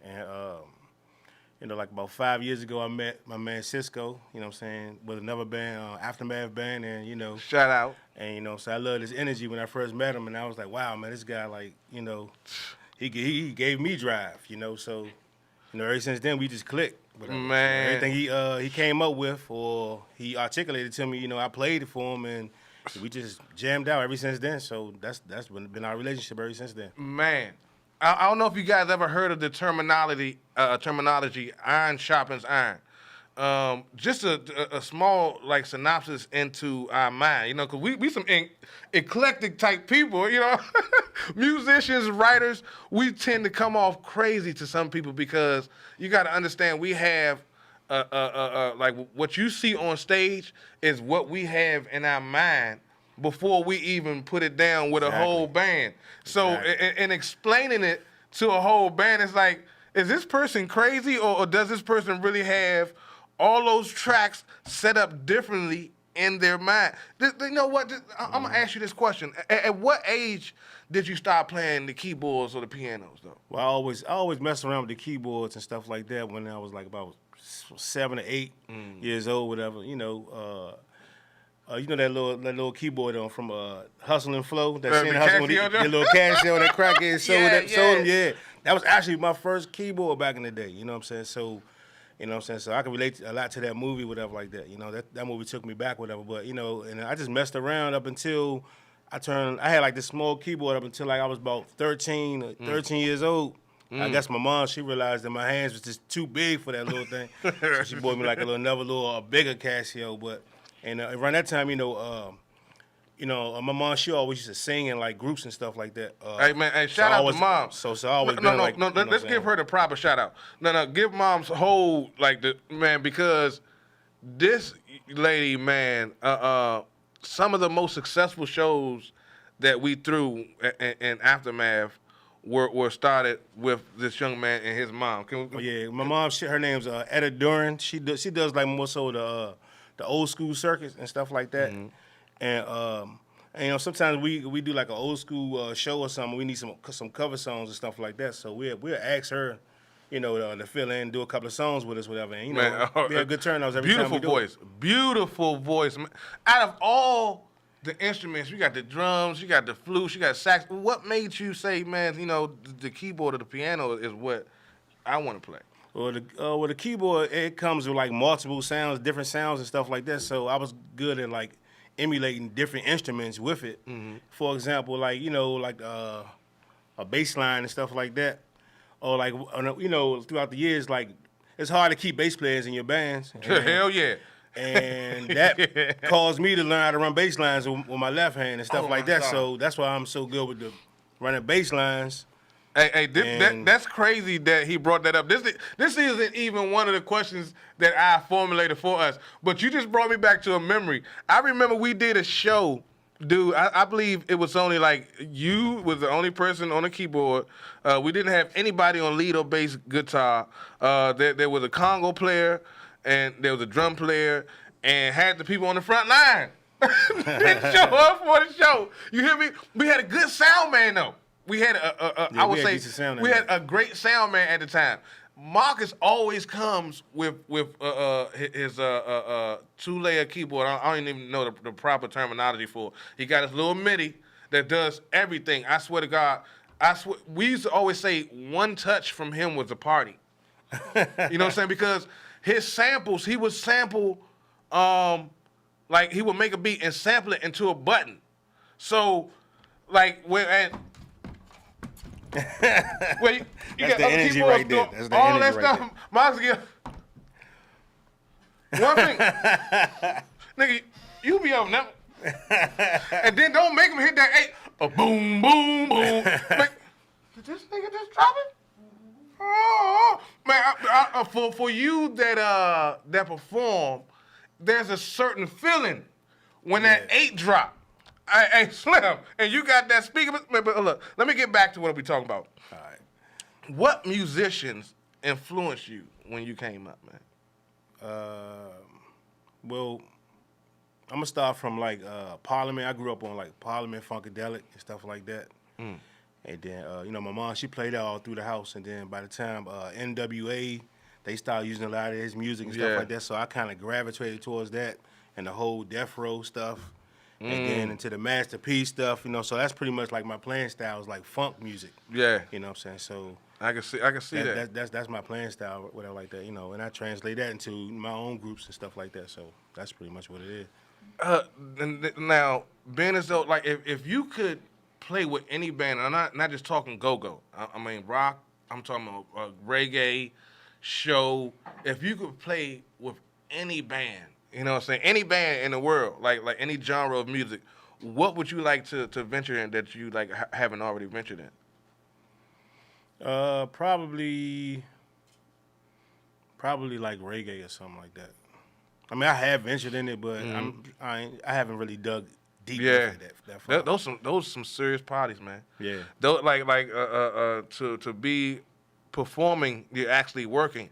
and like about 5 years ago, I met my man Cisco. You know what I'm saying, with another band, Aftermath band, and shout out. And so I loved his energy when I first met him, and I was like, wow, man, this guy, he gave me drive, so ever since then we just clicked. whatever. Man. So everything he came up with or he articulated to me, I played it for him and we just jammed out ever since then. So that's been our relationship ever since then. Man, I don't know if you guys ever heard of the terminology iron sharpens iron. Just a small synopsis into our mind, because we some eclectic type people, musicians, writers. We tend to come off crazy to some people because you got to understand we have like what you see on stage is what we have in our mind before we even put it down with a whole band. So in explaining it to a whole band, it's like, is this person crazy or does this person really have all those tracks set up differently in their mind? You know what? I'm going to ask you this question. At what age did you start playing the keyboards or the pianos, though? Well, I always messed around with the keyboards and stuff like that when I was like about 7 or 8 years old, whatever. You know that little keyboard from Hustle and Flow, that scene Hustle, the little Casio that crackhead sold him. Yeah, that was actually my first keyboard back in the day. You know what I'm saying? So. You know what I'm saying? So I can relate a lot to that movie, whatever, like that. That movie took me back, whatever. But, and I just messed around up until I had like this small keyboard up until like I was about 13 years old. I guess my mom, she realized that my hands was just too big for that little thing. So she bought me like a bigger Casio. But, and around that time, my mom, she always used to sing in like groups and stuff like that. Shout out to Mom. So I always let's give her the proper shout out. No, give Mom's whole because this lady, man, some of the most successful shows that we threw in Aftermath were started with this young man and his mom. My mom, her name's Etta Duran. She does like more so the old school circuits and stuff like that. Mm-hmm. And sometimes we do like an old school show or something. We need some cover songs and stuff like that. So we'll ask her, to fill in, do a couple of songs with us, whatever. And we have good turnouts every time we do it. Beautiful voice. Out of all the instruments, you got the drums, you got the flute, you got sax. What made you say, man, the keyboard or the piano is what I want to play? Well, the keyboard, it comes with like multiple sounds, different sounds and stuff like that. So I was good at like emulating different instruments with it. Mm-hmm. For example, like a bass line and stuff like that, or like throughout the years, like it's hard to keep bass players in your bands. Hell yeah! And that caused me to learn how to run bass lines with my left hand and stuff like that. God. So that's why I'm so good with the running bass lines. Hey, that's crazy that he brought that up. This isn't even one of the questions that I formulated for us, but you just brought me back to a memory. I remember we did a show, dude. I believe it was only like you was the only person on the keyboard. We didn't have anybody on lead or bass guitar. There was a conga player, and there was a drum player, and had the people on the front line. Didn't show up for the show. You hear me? We had a good sound man though. We had we had a great sound man at the time. Marcus always comes with his 2-layer keyboard. I don't even know the proper terminology for it. He got his little MIDI that does everything. I swear to God, we used to always say one touch from him was a party. You know what I'm saying? Because his samples, he would sample, like he would make a beat and sample it into a button. So, like well, you that's got the other energy keyboards right there. That's the all energy that right stuff. Miles get one thing, nigga. You be on that, and then don't make him hit that 8. Boom, boom, boom. Like, did this nigga just drop it? Oh, man. For you that perform, there's a certain feeling when that 8 drop. Hey, Slim, and you got that speaker. But look, let me get back to what we're talking about. All right. What musicians influenced you when you came up, man? Well, I'm gonna start from like Parliament. I grew up on like Parliament, Funkadelic, and stuff like that. Mm. And then my mom, she played that all through the house. And then by the time NWA, they started using a lot of his music and stuff like that. So I kind of gravitated towards that and the whole Death Row stuff. And then into the Masterpiece stuff, so that's pretty much like my playing style is like funk music. Yeah. You know what I'm saying? So I can see that. That's my playing style, whatever like that, and I translate that into my own groups and stuff like that. So that's pretty much what it is. Now, being as though, like, if you could play with any band, I'm not just talking go-go. I mean rock. I'm talking about reggae, show. If you could play with any band, you know what I'm saying, any band in the world, like any genre of music, what would you like to venture in that you like haven't already ventured in? Probably like reggae or something like that. I mean, I have ventured in it, but I haven't really dug deep into that far. Those some serious parties, man. Yeah. Those to be performing, you're actually working,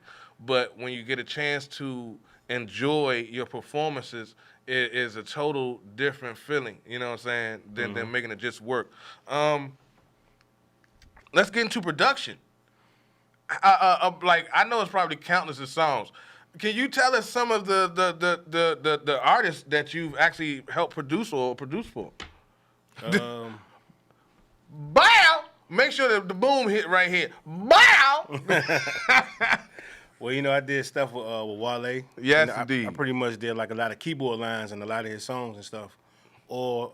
but when you get a chance to enjoy your performances, it is a total different feeling. You know what I'm saying? Than making it just work. Let's get into production. Like, I know it's probably countless of songs. Can you tell us some of the artists that you've actually helped produce or produce for? Bow! Make sure that the boom hit right here. Bow! Well, I did stuff with Wale. Yes, indeed. I pretty much did like a lot of keyboard lines and a lot of his songs and stuff. Or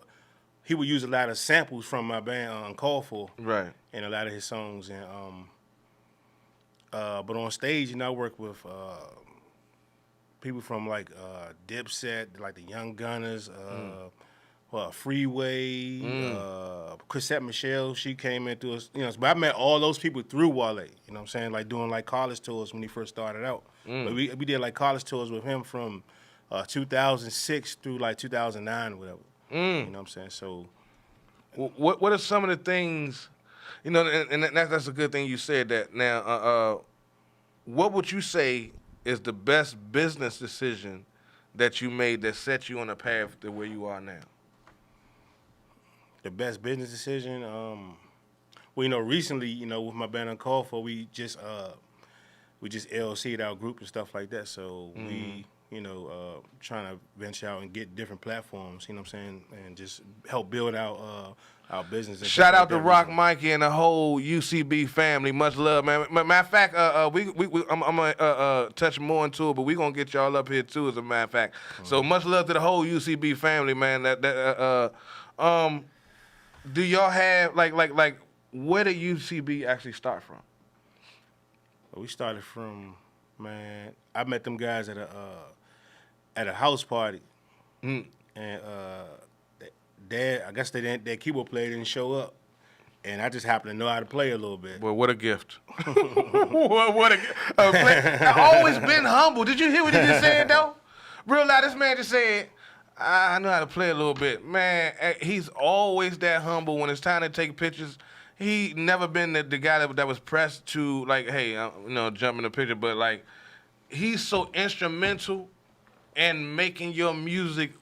he would use a lot of samples from my band Uncalled For. Right. In a lot of his songs. And but on stage, I work with people from like Dipset, like the Young Gunners, Freeway, Chrisette Michelle. She came into us, but I met all those people through Wale. You know what I'm saying? Like doing like college tours when he first started out. But we did like college tours with him from 2006 through like 2009 or whatever. You know what I'm saying? So, what are some of the things? And that's a good thing you said that. Now, what would you say is the best business decision that you made that set you on a path to where you are now? The best business decision, well, recently, with my band Uncalled For, we just LLC'd our group and stuff like that. So we, trying to venture out and get different platforms, you know what I'm saying, and just help build out our business. Shout out to Rock Mikey and the whole UCB family. Much love, man. Matter of fact, I'm gonna touch more into it, but we gonna get y'all up here too, as a matter of fact. So much love to the whole UCB family, man. Do y'all have like where did UCB actually start from? We started from, man, I met them guys at a house party, and I guess their keyboard player didn't show up, and I just happened to know how to play a little bit. Well, what a gift! what a gift! I've always been humble. Did you hear what he just said though? Real loud, this man just said, I know how to play a little bit. Man, he's always that humble when it's time to take pictures. He never been the guy that was pressed to, like, hey, jump in the picture. But, like, he's so instrumental in making your music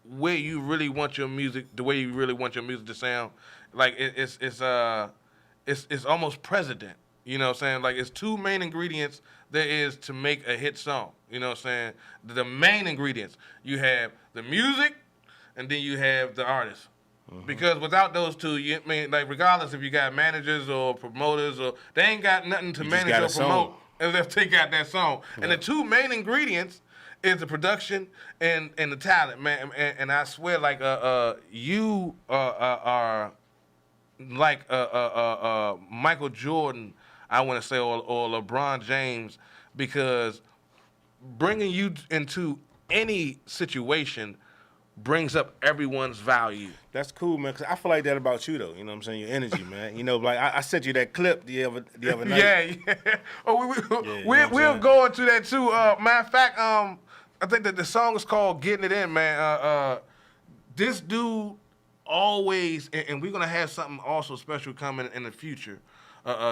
where you really want your music, the way you really want your music to sound. Like, it's almost president. You know what I'm saying? Like, it's two main ingredients there is to make a hit song. You know what I'm saying? The main ingredients. You have the music, and then you have the artist. Because without those two, regardless if you got managers or promoters, or they ain't got nothing to manage or promote unless they got that song. Yeah. And the two main ingredients is the production and the talent, man. And I swear, like you are like Michael Jordan, I want to say, or LeBron James, because bringing you into any situation brings up everyone's value. That's cool, man, because I feel like that about you, though. You know what I'm saying? Your energy, man. Like, I sent you that clip the other night. Yeah. Oh, we'll go into that, too. Matter of fact, I think that the song is called Getting It In, man. This dude always, and we're going to have something also special coming in the future.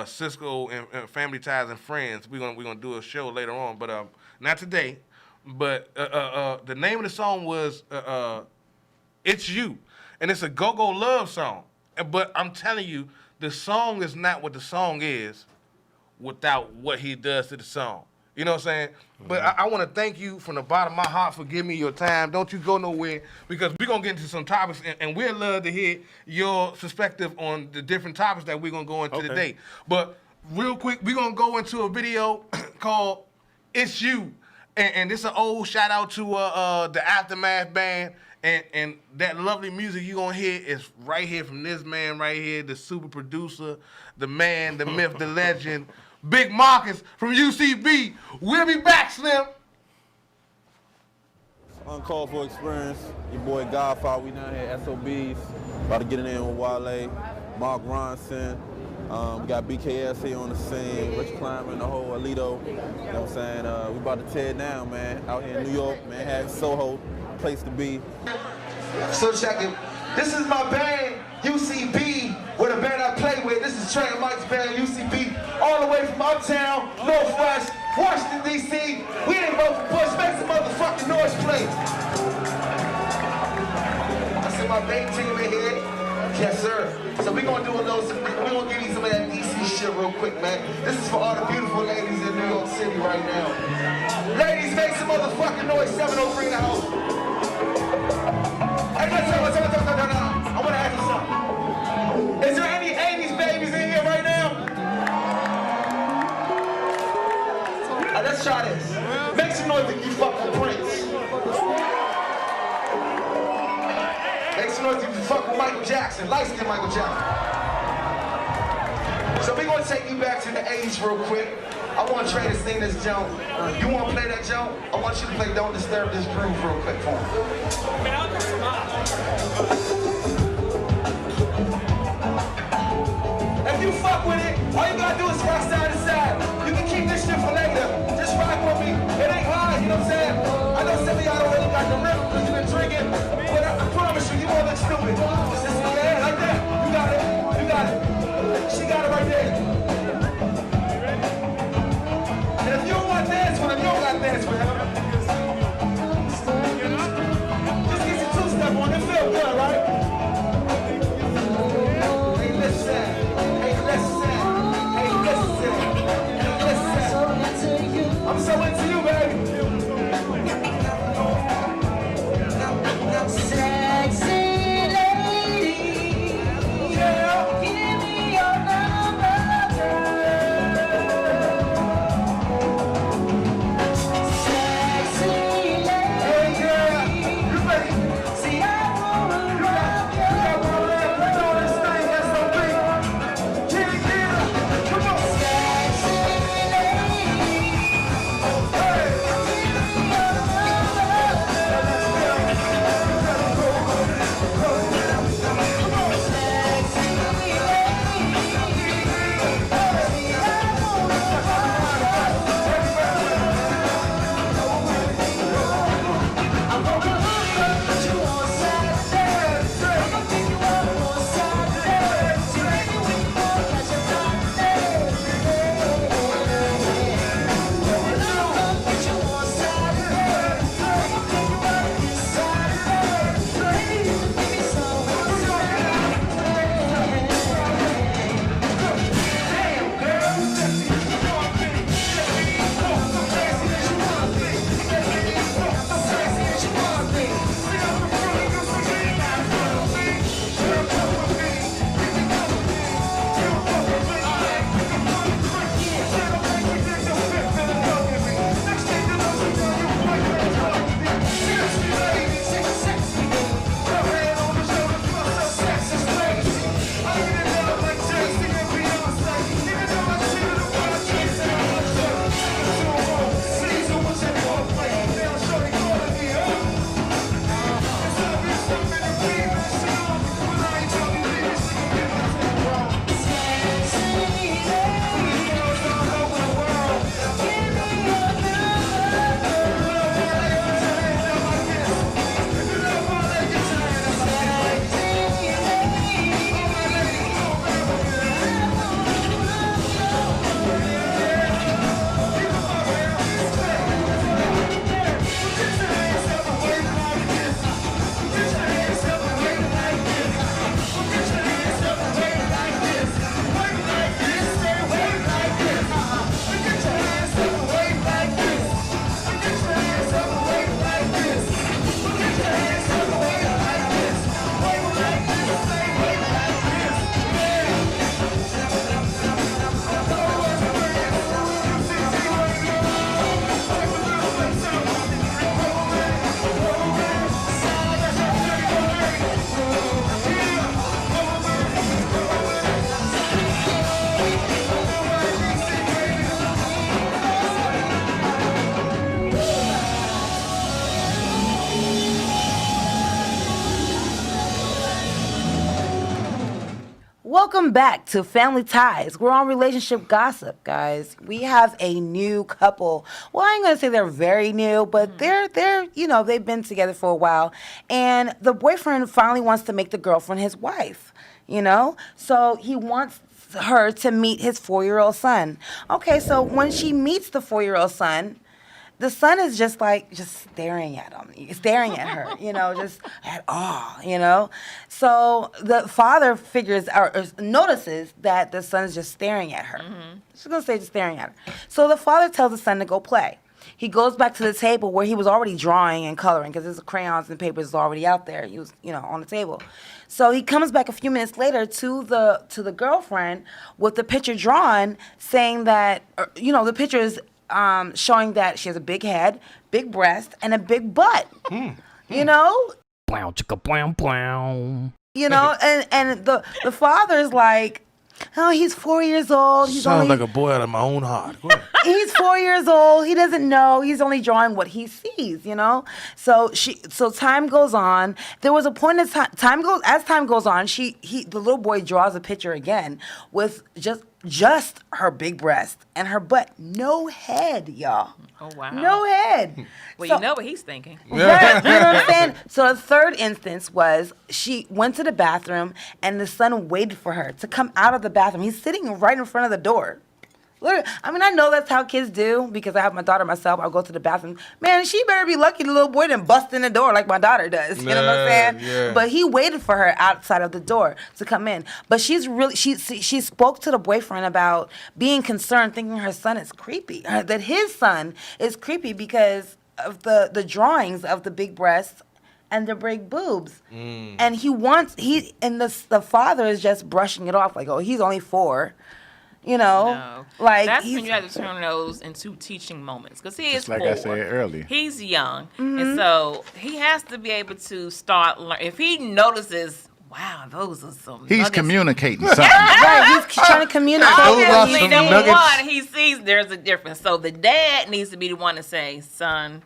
Cisco and Family Ties and Friends. We're gonna do a show later on, but not today. But the name of the song was It's You. And it's a go-go love song. But I'm telling you, the song is not what the song is without what he does to the song. You know what I'm saying? But I want to thank you from the bottom of my heart for giving me your time. Don't you go nowhere, because we're going to get into some topics, and we'd love to hear your perspective on the different topics that we're going to go into today. But real quick, we're gonna go into a video called "It's You," and it's an old shout out to the Aftermath band, and that lovely music you gonna hear is right here from this man right here, the super producer, the man, the myth, the legend, Big Marcus from UCB. We'll be back, Slim. Uncalled for experience. Your boy Godfather. We down here at SOBs. About to get in there with Wale, Mark Ronson. We got BKS on the scene, Rich Kleiman, the whole Alito. You know what I'm saying? We about to tear it down, man. Out here in New York, Manhattan, Soho, place to be. So check it. This is my band, UCB, with a band I play with. This is Trey and Mike's band, UCB, all the way from Uptown, Northwest, Washington, D.C. We ain't vote for Bush. Make some motherfucking noise, please. I see my band team in here. Yes, sir. So we're gonna do a little, we're gonna give you some of that DC shit real quick, man. This is for all the beautiful ladies in New York City right now. Ladies, make some motherfucking noise, 703 in the house. Hey, listen, I wanna ask you something. Is there any 80s babies in here right now? Let's try this. Make some noise if you fuck with Prince. Make some noise if you fuck with Michael Jackson, light-skinned Michael Jackson. So we're gonna take you back to the 80s real quick. I want Trey to sing this joint. You wanna play that joint? I want you to play Don't Disturb This Groove real quick for me. If you fuck with it, all you gotta do is rock side to side. You can keep this shit for later. Just rock with me. It ain't hard, you know what I'm saying? I know some of y'all don't really got the rhythm because you've been drinking, but I promise you, you won't look stupid. Just yeah, like that. You got it. You got it. She got it right there. And if you don't want to dance with him, you don't got to dance with him. Welcome back to Family Ties. We're on relationship gossip, guys. We have a new couple. Well, I ain't gonna say they're very new, but they're they've been together for a while, and the boyfriend finally wants to make the girlfriend his wife. So he wants her to meet his 4-year-old son. Okay, so when she meets the 4-year-old son, the son is just staring at staring at her, just at awe, So the father notices that the son is just staring at her. She's gonna say just staring at her. So the father tells the son to go play. He goes back to the table where he was already drawing and coloring because his crayons and papers is already out there. He was, on the table. So he comes back a few minutes later to the girlfriend with the picture drawn, saying that, the picture is showing that she has a big head, big breast, and a big butt. Blow, chicka, blow, blow. And the father's like, oh, he's 4 years old. Sounds like a boy out of my own heart. He's 4 years old. He doesn't know. He's only drawing what he sees, So time goes on. There was a point as time goes on, the little boy draws a picture again with just her big breast and her butt. No head, y'all. Oh, wow. No head. Well, you know what he's thinking. Right, you know what I'm saying? So the third instance was she went to the bathroom and the son waited for her to come out of the bathroom. He's sitting right in front of the door. Literally, I know that's how kids do because I have my daughter myself. I'll go to the bathroom. Man, she better be lucky the little boy didn't bust in the door like my daughter does. You know what I'm saying? Yeah. But he waited for her outside of the door to come in. But she spoke to the boyfriend about being concerned, thinking her son is creepy, that his son is creepy because of the drawings of the big breasts and the big boobs. And the father is just brushing it off like, oh, he's only 4. No. Like that's when you have to turn those into teaching moments because he is 4. Like I said earlier, he's young, and so he has to be able to start learning. If he notices, wow, those are some. He's nuggets. communicating something. Right, he's trying to communicate. Obviously, number one, he sees there's a difference. So the dad needs to be the one to say, son,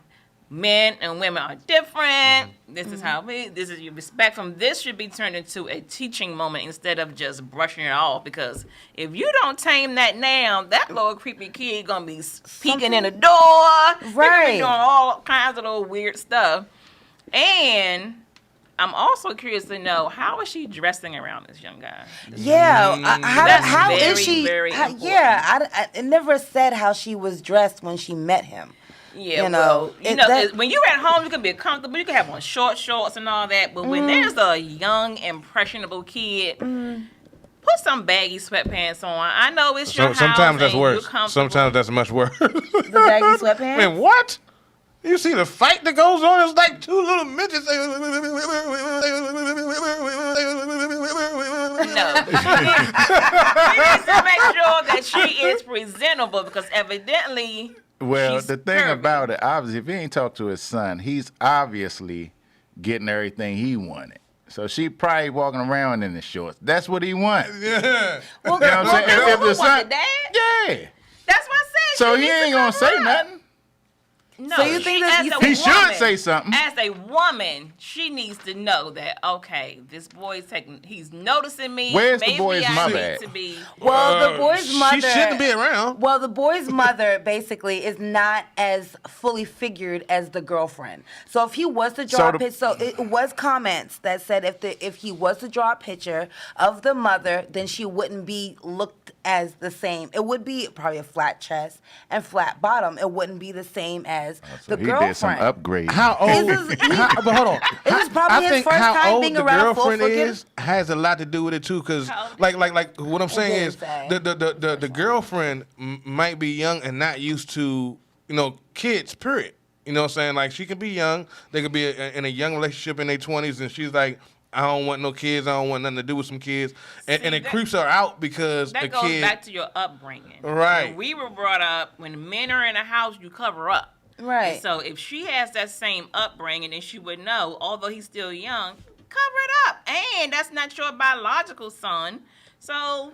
men and women are different. This is how this is your respect from this should be turned into a teaching moment instead of just brushing it off. Because if you don't tame that now, that little creepy kid gonna be peeking in the door. Right. Doing all kinds of little weird stuff. And I'm also curious to know, how is she dressing around this young guy? How is she? Very important. It never said how she was dressed when she met him. Yeah, when you're at home, you can be comfortable. You can have on short shorts and all that. But when there's a young, impressionable kid, put some baggy sweatpants on. I know it's your house. Sometimes that's worse. Sometimes that's much worse. The baggy sweatpants? Man, what? You see the fight that goes on? It's like 2 little midgets. No. She needs to make sure that she is presentable because evidently. Well, the thing about it, obviously, if he ain't talked to his son, he's obviously getting everything he wanted. So she probably walking around in the shorts. That's what he wants. Yeah. Well, you know what I'm saying? If the son, the dad? Yeah. That's what I said. So he ain't gonna say nothing. No, so you think that he should say something? As a woman, she needs to know that he's noticing me. Where's Maybe the boy's mother at? Well, the boy's mother. She shouldn't be around. Well, the boy's mother basically is not as fully figured as the girlfriend. So if he was to draw a picture, it was comments that said if he was to draw a picture of the mother, then she wouldn't be looked as the same. It would be probably a flat chest and flat bottom. It wouldn't be the same as the girlfriend. He did some upgrade. How old? But hold on. It was probably his first time being around the girlfriend has a lot to do with it too, because like what I'm saying is the girlfriend might be young and not used to kids. Period. You know what I'm saying? Like she could be young. They could be in a young relationship in their 20s, and she's like, I don't want no kids. I don't want nothing to do with some kids. And it creeps her out because that goes back to your upbringing. Right. When we were brought up, when men are in a house, you cover up. Right. And so if she has that same upbringing, then she would know, although he's still young, cover it up. And that's not your biological son. So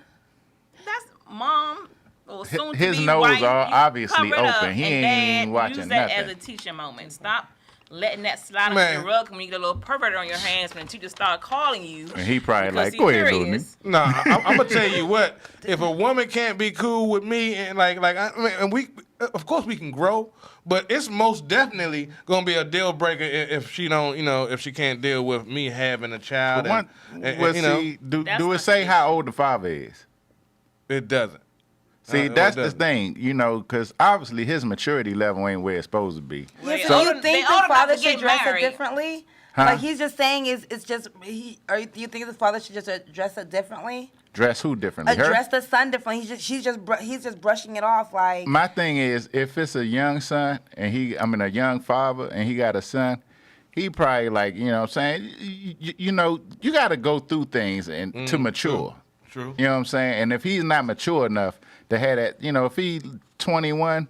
that's mom or soon to be his nose wife, are obviously open. He and ain't dad, watching use that nothing. as a teaching moment. Stop letting that slide under the rug when you get a little pervert on your hands when the teacher start calling you. And he probably like, go ahead, Looney. No, I'm gonna tell you what. If a woman can't be cool with me and and we, of course we can grow, but it's most definitely gonna be a deal breaker if she don't, if she can't deal with me having a child. Do it say how old the father is? It doesn't. See, that's the thing, because obviously his maturity level ain't where it's supposed to be. Yeah, so you think the father should dress it differently? Huh? Like he's just saying, it's just do you think the father should just address it differently? Dress who differently? Address the son differently. He's just brushing it off like. My thing is, if it's a young son and a young father and he got a son, he probably like, what I'm saying, you got to go through things and to mature. True. You know what I'm saying? And if he's not mature enough to have that, if he's 21,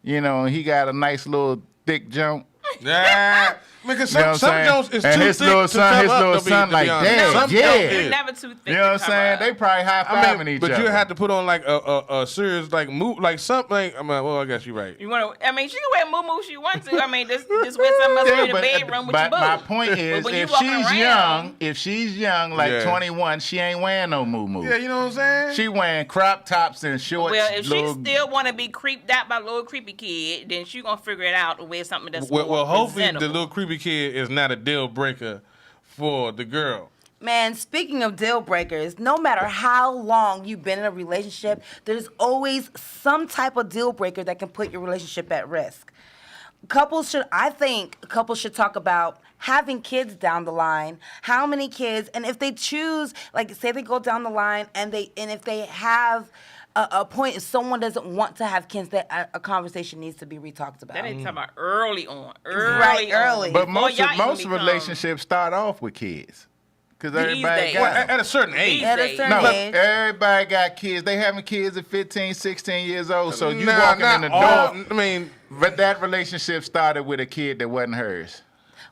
and he got a nice little thick jump. Yeah. Because some Jones is and too his thick little to son, tell his up, little son, like, Dad, You're never too thick. You know what I'm saying? They probably high-fiving each other. But you have to put on like a serious move, like something. I guess you're right. You want to? She can wear moo she wants to. Just wear something else in the bedroom with your boo. But my point is, if she's young, like 21, she ain't wearing no moo. Yeah, you know what I'm saying? She wearing crop tops and shorts. Well, if she still want to be creeped out by a little creepy kid, then she gonna figure it out and wear something that's more hopefully presentable. the little creepy kid is not a deal breaker for the girl. Man, speaking of deal breakers, no matter how long you've been in a relationship, there's always some type of deal breaker that can put your relationship at risk. I think couples should talk about having kids down the line, how many kids, and if they choose, like say they go down the line and if they have a point, if someone doesn't want to have kids, that a conversation needs to be re-talked about. That ain't talking about early on. Early. But most relationships start off with kids. Because everybody got at a certain age. Everybody got kids. They having kids at 15, 16 years old. So you walking in the door. But that relationship started with a kid that wasn't hers.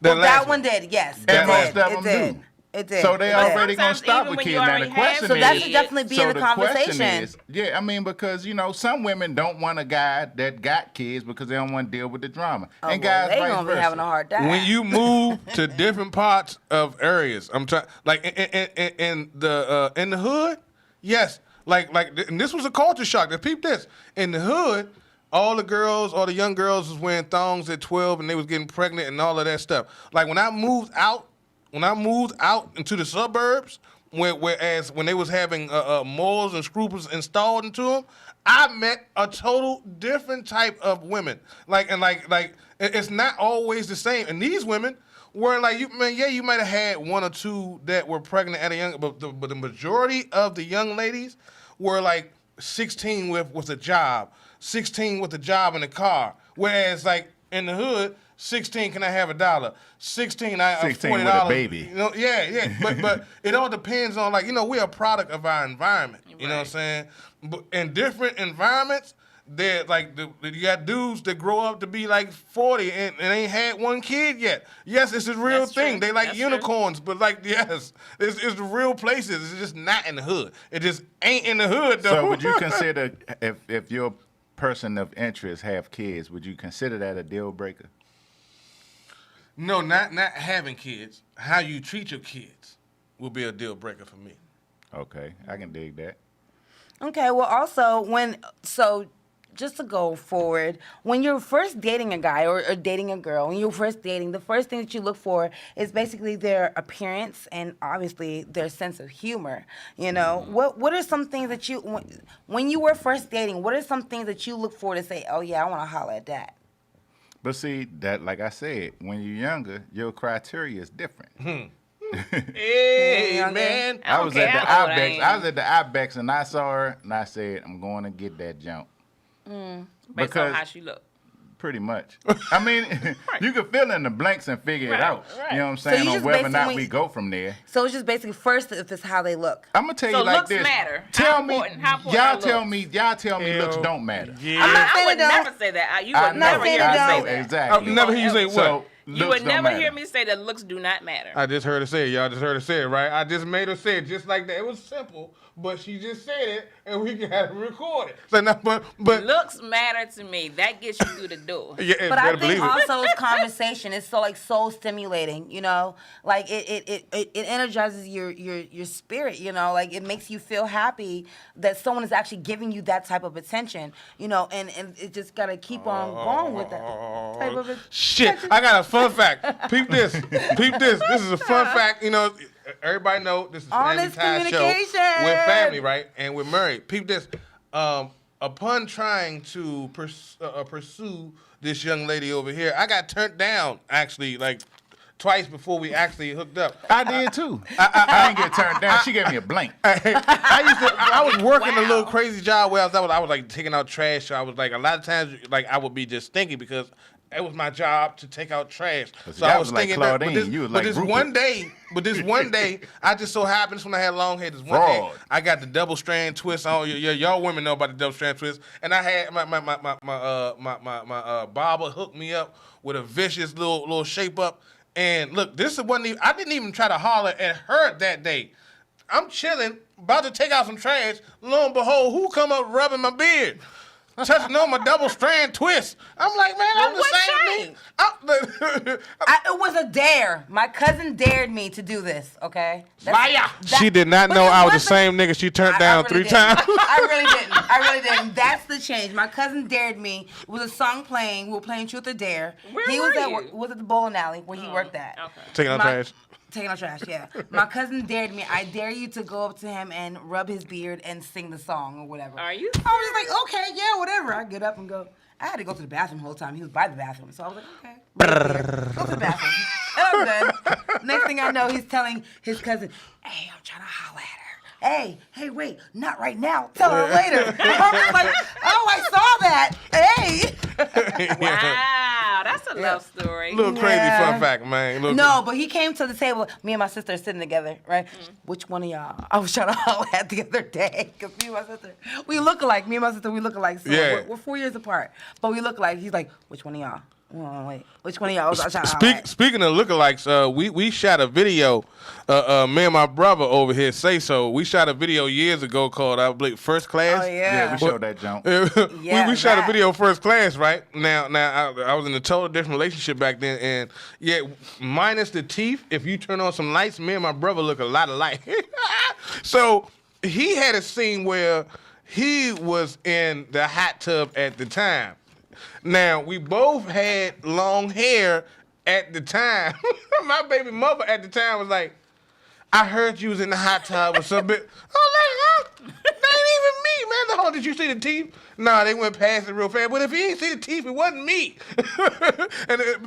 That one did, yes. And most of them do. It did. So they already gonna stop with kids. Now the question is, so that should definitely be in the conversation. Because some women don't want a guy that got kids because they don't want to deal with the drama. And guys, they gonna be having a hard time. When you move to different parts of areas, I'm trying in the hood, yes, and this was a culture shock. Peep this in the hood. All the young girls was wearing thongs at 12 and they was getting pregnant and all of that stuff. Like when I moved out into the suburbs, whereas when they was having morals and scruples installed into them, I met a total different type of women. It's not always the same. And these women were you might have had one or two that were pregnant at a young, but the majority of the young ladies were 16 with a job, 16 with a job in a car. Whereas in the hood, 16, can I have $1? 16, I have $40. 16 with a baby. But it all depends on we're a product of our environment. Right. You know what I'm saying? But in different environments, they're you got dudes that grow up to be 40 and ain't had one kid yet. Yes, it's a real thing. True. They like unicorns, but yes, it's the real places. It's just not in the hood. It just ain't in the hood though. So would you consider if your person of interest have kids, would you consider that a deal breaker? No, not having kids. How you treat your kids will be a deal breaker for me. Okay, I can dig that. Okay, well, also, just to go forward, when you're first dating a guy or dating a girl, when you're first dating, the first thing that you look for is basically their appearance and obviously their sense of humor. What are some things that when you were first dating, what are some things that you look for to say, oh, yeah, I want to holler at that? But see, that like I said, when you're younger, your criteria is different. Hey, man. I was at the Ibex and I saw her and I said, I'm going to get that jump. Based on how she looked. Pretty much. I mean, you can fill in the blanks and figure it out. Right. You know what I'm saying? On whether or not we go from there. So it's just basically first if it's how they look. I'm gonna tell you like this. Matter. Tell me, y'all tell me looks don't matter. Yeah. I would never say that. You would never hear me say that. Exactly. I've never hear you say what? So You would never hear me say that looks do not matter. I just heard her say it. Y'all just heard her say it, right? I just made her say it just like that. It was simple, but she just said it, and we got to record it. So now, but looks matter to me. That gets you through the door. Yeah, but I think also it's conversation. It's so stimulating. You know, like it energizes your spirit. You know, like it makes you feel happy that someone is actually giving you that type of attention. You know, and it just gotta keep on going with that type of attention. Shit, I got a fun fact. Peep this. This is a fun fact. You know, everybody know this is Family Ties show. We're family, right? And we're married. Peep this. Upon trying to pursue this young lady over here, I got turned down actually like twice before we actually hooked up. I did too. I didn't get turned down. She gave me a blank. I was working a little crazy job where I was like taking out trash. So I was like a lot of times like I would be just thinking because it was my job to take out trash. So I was thinking like that. But this one day, I just so happened when I had long hair. This one day, I got the double strand twist on. Y'all women know about the double strand twist, and I had my barber hooked me up with a vicious little shape up. And look, I didn't even try to holler at her that day. I'm chilling, about to take out some trash. Lo and behold, who come up rubbing my beard? Touching on my double strand twist. I'm like, man, I'm the same thing. It was a dare. My cousin dared me to do this, okay? She did not know I was the same nigga she turned down really 3 times. I really didn't. That's the change. My cousin dared me. It was a song playing. We were playing Truth or Dare. He was at the bowling alley where he worked at. Okay. Taking out trash. Taking out trash, yeah. My cousin dared me. I dare you to go up to him and rub his beard and sing the song or whatever. Are you? I was just like, okay, yeah, whatever. I get up and go. I had to go to the bathroom the whole time. He was by the bathroom. So I was like, okay. Go to the bathroom. And I'm done. Next thing I know, he's telling his cousin, hey, I'm trying to holler at her. Hey, wait, not right now. Tell her later. I'm just like, oh, I saw that. Hey. Wow, that's a love story. Little crazy fun fact, man. But he came to the table. Me and my sister are sitting together, right? Which one of y'all? I was trying to holler at the other day because me and my sister, we look alike. Me and my sister, we look alike. So we're 4 years apart, but we look alike. He's like, which one of y'all? Oh, wait. Which one of y'all? Speaking of lookalikes, we shot a video. Me and my brother over here say so. We shot a video years ago called I believe First Class. Oh yeah. We showed that jump. we shot a video First Class, right? Now I was in a total different relationship back then, and yeah, minus the teeth. If you turn on some lights, me and my brother look a lot alike. So he had a scene where he was in the hot tub at the time. Now, we both had long hair at the time. My baby mother at the time was like, I heard you was in the hot tub or something. I was like, that ain't even me, man. Oh, did you see the teeth? Nah, they went past it real fast. But if you didn't see the teeth, it wasn't me.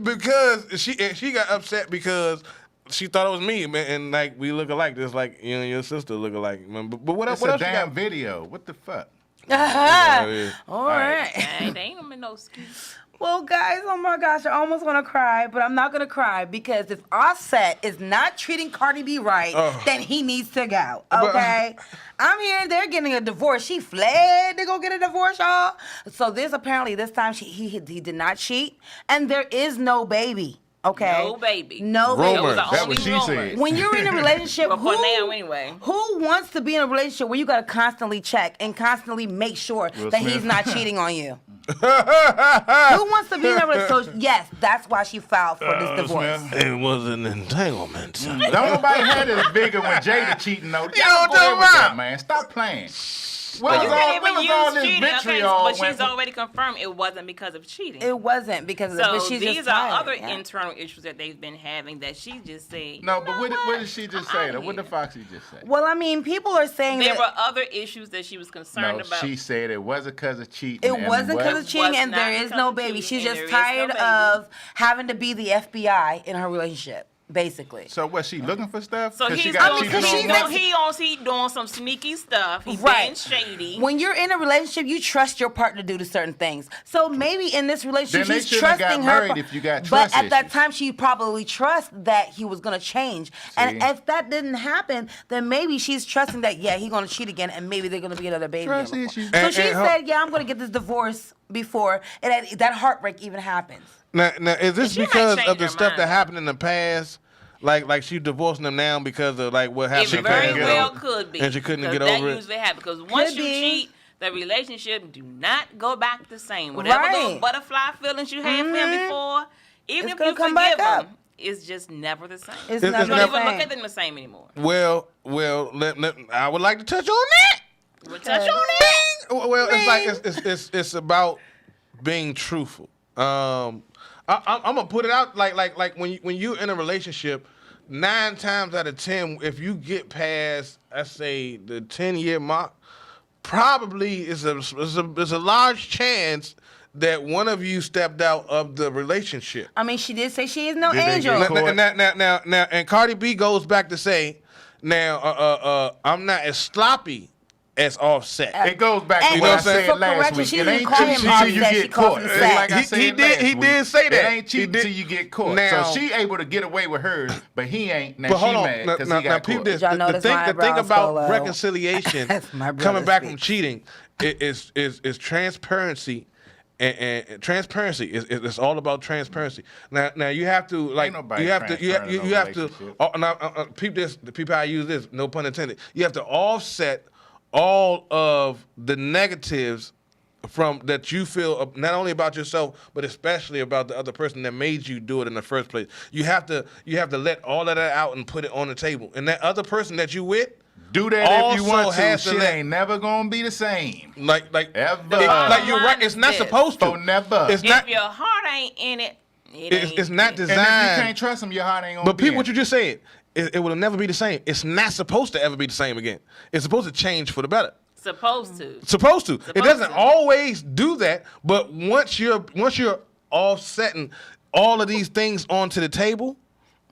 Because she got upset because she thought it was me, man, and like we look alike, just like you and your sister look alike. Man. But what else? It's a damn video. What the fuck? All right. They ain't gonna be no excuse. Well, guys, oh my gosh, I almost want to cry, but I'm not going to cry because if Offset is not treating Cardi B right, then he needs to go, okay? I'm hearing they're getting a divorce. She fled to go get a divorce, y'all. So this time he did not cheat, and there is no baby. Okay. No baby. No baby. Rumors. That's what she said. When you're in a relationship, for now anyway. Who wants to be in a relationship where you got to constantly check and constantly make sure that he's not cheating on you? Who wants to be in a relationship? So, yes, that's why she filed for this divorce. It was an entanglement. Don't nobody had it as big as when Jada cheating, though. Y'all go ahead with that, man. Stop playing. Well, you can't even use cheating, okay? But she's already confirmed it wasn't because of cheating. It wasn't because of but she's these are other internal issues that they've been having that she just said. No, but what did she just say? What did Foxy just say? Well, I mean, people are saying there were other issues that she was concerned about. She said it wasn't because of cheating. It wasn't because of cheating, and there is no baby. She's just tired of having to be the FBI in her relationship. Basically. So was she looking for stuff? So he's doing some sneaky stuff. He's being shady. When you're in a relationship, you trust your partner to do certain things. So maybe in this relationship, she's trusting her. If you got but at that time, she probably trusts that he was going to change. And if that didn't happen, then maybe she's trusting that he's going to cheat again, and maybe they're going to be another baby. Trust issues. So she said, I'm going to get this divorce before that heartbreak even happens. Now is this She might because change of the her stuff mind, that though. happened in the past? Like she divorcing them now because of like what happened. It very well could be. And she couldn't get that over it. usually happens because once you be. cheat, the relationship do not go back the same. Whatever Right. those butterfly feelings you had for him before, even It's if gonna you come back forgive up. them, it's just never the same. It's you never don't the even look same. at them the same anymore. Well, I would like to touch on that. We'll touch on that. Well, it's like it's about being truthful. I'm gonna put it out like when you're in a relationship, 9 times out of 10, if you get past, let's say, the 10-year mark, probably is a large chance that one of you stepped out of the relationship. I mean, she did say she is no Did they angel. get Now, and Cardi B goes back to say, now, I'm not as sloppy as Offset. It goes back And to what I for said last correction, week. she It didn't ain't call him cheating till you Offset, she get called caught. him It's Sack. like I said last he week. did say that. It ain't He cheating did. till you get caught. Now- So she able to get away with hers, but he ain't. Now But she hold on, mad because now he got peep caught. this. Y'all The notice thing, my the thing eyebrows about go low. reconciliation, That's my brother coming back from speak. cheating, is transparency. And transparency it's all about transparency. Now you have to like nobody you have to transparent in no relationship. peep this. Peep how I use this. No pun intended. You have to offset all of the negatives from that you feel not only about yourself but especially about the other person that made you do it in the first place. You have to let all of that out and put it on the table. And that other person that you with. Do that if you want to. has to Shit let- ain't never gonna be the same. Like Ever. like you're right. It's not This. supposed to. So never. It's not. If your heart ain't in it, It's not And designed. if you can't trust him, your heart ain't gonna But be Pete, in what you just said, it will never be the same. It's not supposed to ever be the same again. It's supposed to change for the better. supposed to. Supposed to. It doesn't to. always do that, but once you're offsetting all of these things onto the table,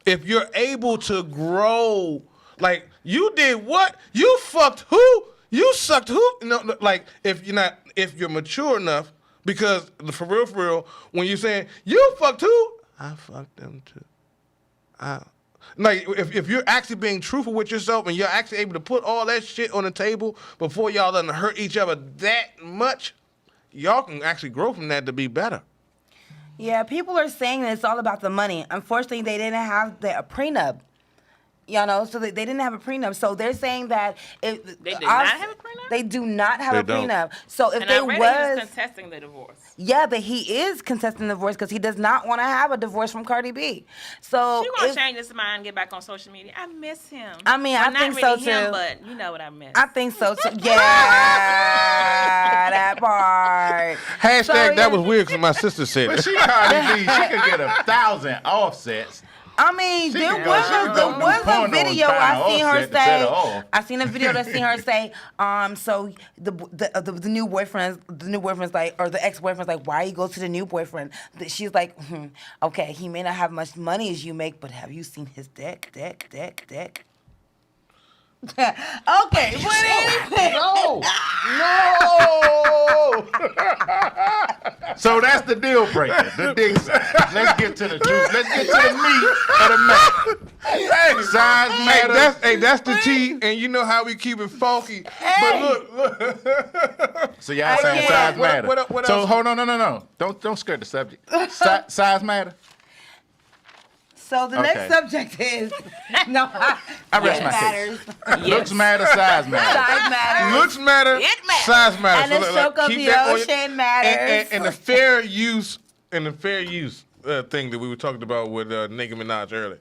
if you're able to grow, like you did what? You fucked who? You sucked who? No, like if you're mature enough, because for real, when you're saying you fucked who? I fucked them too. Like if you're actually being truthful with yourself and you're actually able to put all that shit on the table before y'all done hurt each other that much, y'all can actually grow from that to be better. Yeah, people are saying that it's all about the money. Unfortunately, they didn't have a prenup. You know, so they didn't have a prenup. So they're saying that They did not have a prenup? They do not have They a don't. prenup. So if And they I read that he was, was contesting the divorce. yeah, but he is contesting the divorce because he does not want to have a divorce from Cardi B. So She gonna if- change his mind and get back on social media. I miss him. I mean, Well, I not think really so, him, too. but you know what I miss. I think so too. Yeah, that part. Hashtag So, that yeah. was weird because my sister said But it. she Cardi B, she could get 1,000 offsets. I mean, She there can go- was she can go do a porno video and find I seen her Offset to set say. her off. I seen a video that seen her say. So the new boyfriend's like, or the ex-boyfriend's like, why you go to the new boyfriend? She's like, okay, he may not have much money as you make, but have you seen his dick? Okay, but anything. No. So that's the deal breaker. The dicks. Let's get to the truth. Let's get to the meat of the matter. Hey, size matters. That's the tea, and you know how we keep it funky. But look. So y'all saying can't. size What- matter. what So else? hold on, no. Don't skirt the subject. Size matter. So the Okay. next subject is no. I rest it my matters. case. Looks matter, size matter. Size matters. Looks matter, It matters. size matter. And the look, stroke of keep the that on your- ocean matters. And the fair use thing that we were talking about with Nicki Minaj earlier.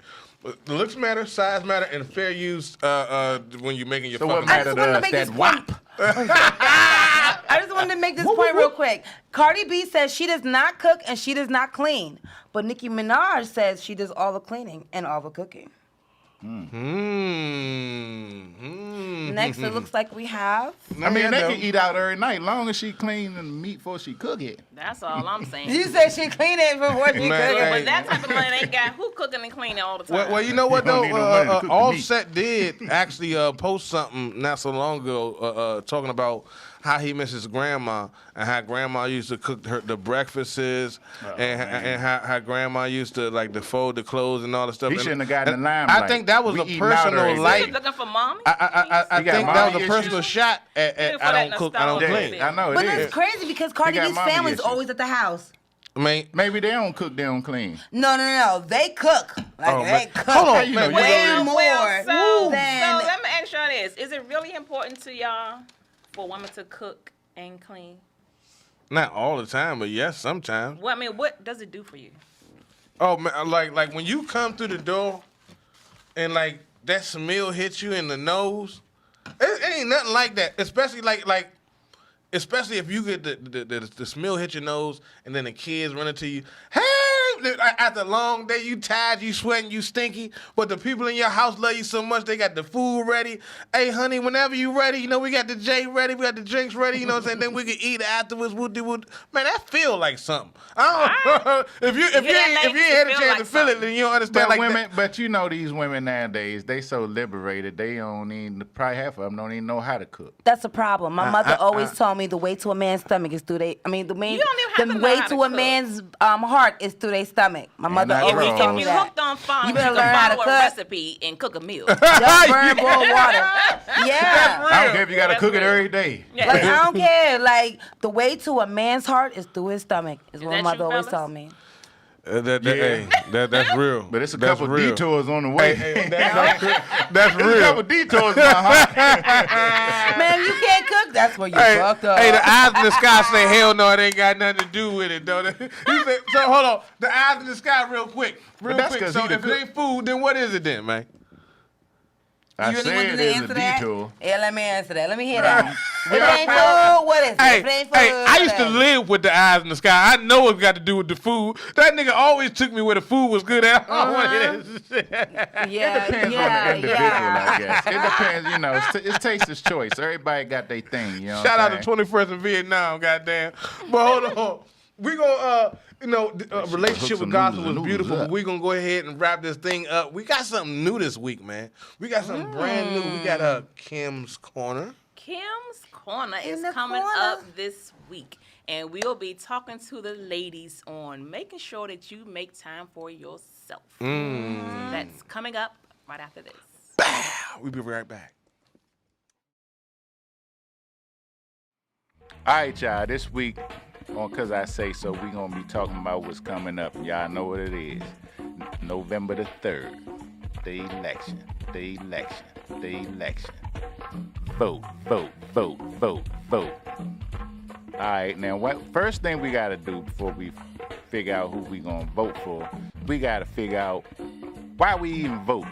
The looks matter, size matter, and fair use when you're making your So fucking what matter wanted to to us? make That this wop. I just wanted to make this point real quick. Cardi B says she does not cook and she does not clean. But Nicki Minaj says she does all the cleaning and all the cooking. Next, it looks like we have. I mean, they can eat out every night, long as she clean the meat before she cook it. That's all I'm saying. You said she clean it before she Man, cook Yeah, it. but that type of money they got. Who cooking and cleaning all the time? Well, you know what You don't though? need no money to cook the meat. Offset did actually post something not so long ago talking about how he misses grandma and how grandma used to cook the breakfasts and how grandma used to like to fold the clothes and all the stuff. He And- shouldn't have gotten and the limelight. I think that was We a eating out personal every He's light. looking for mommy. I He got think that was mommy a personal issues. shot at Yeah, for I that don't cook, I don't nostalgia clean. bit. I know But it that's is. crazy because Cardi got B's mommy family's issues. always at the house. I mean, maybe they don't cook, they don't clean. No. They cook. They cook. Hold on, man. Way more so than. let me ask y'all this: is it really important to y'all for women to cook and clean? Not all the time, but yes, sometimes. Well, I mean, what does it do for you? Oh man, like when you come through the door, and like that smell hits you in the nose, it ain't nothing like that. Especially especially if you get the smell hit your nose, and then the kids running to you. Hey, after a long day, you tired, you sweating, you stinky, but the people in your house love you so much, they got the food ready. Hey, honey, whenever you ready, we got the J ready, we got the drinks ready, you know what I'm saying? Then we can eat afterwards. Man, that feel like something. I don't if you ain't had a chance to feel it, then you don't understand. But women, but you know these women nowadays, they so liberated, they don't even, probably half of them don't even know how to cook. That's a problem. My mother always told me the way to a man's stomach is through the way to a man's heart is through their stomach. My mother always told me that. If you hooked on fun, you better can learn how to follow a recipe and cook a meal. Just burn boiled water. Yeah. I don't care if you got to cook it every day. Yeah. Like, I don't care. Like, the way to a man's heart is through his stomach, is what my mother always told me. That's real. But it's a couple detours on the way. That's real. It's a couple detours, man, you can't cook. That's what you fucked up. Hey, the eyes in the sky say, hell no, it ain't got nothing to do with it, though. So hold on. The eyes in the sky real quick. So if it ain't food, then what is it then, man? I you really said want to there's answer a that? detour. Yeah, let me answer that. Let me hear that. If it ain't food, what is it? If it ain't food, I used to live with the eyes in the sky. I know it's got to do with the food. That nigga always took me where the food was good at. Yeah, It depends on the individual, I guess. It depends, it's taster's choice. Everybody got their thing, you know. Shout out to 21st in Vietnam, goddamn. But hold on. We gonna, relationship with gospel was beautiful, but we gonna go ahead and wrap this thing up. We got something new this week, man. We got something brand new. We got Kim's Corner. Kim's Corner is coming up this week, and we'll be talking to the ladies on making sure that you make time for yourself. That's coming up right after this. We'll be right back. All right, y'all. This week, on Cause I Say So, we going to be talking about what's coming up. Y'all know what it is. November the 3rd. The election. The election. The election. Vote, vote, vote, vote, vote. All right, now, first thing we got to do before we figure out who we going to vote for, we got to figure out why we even vote.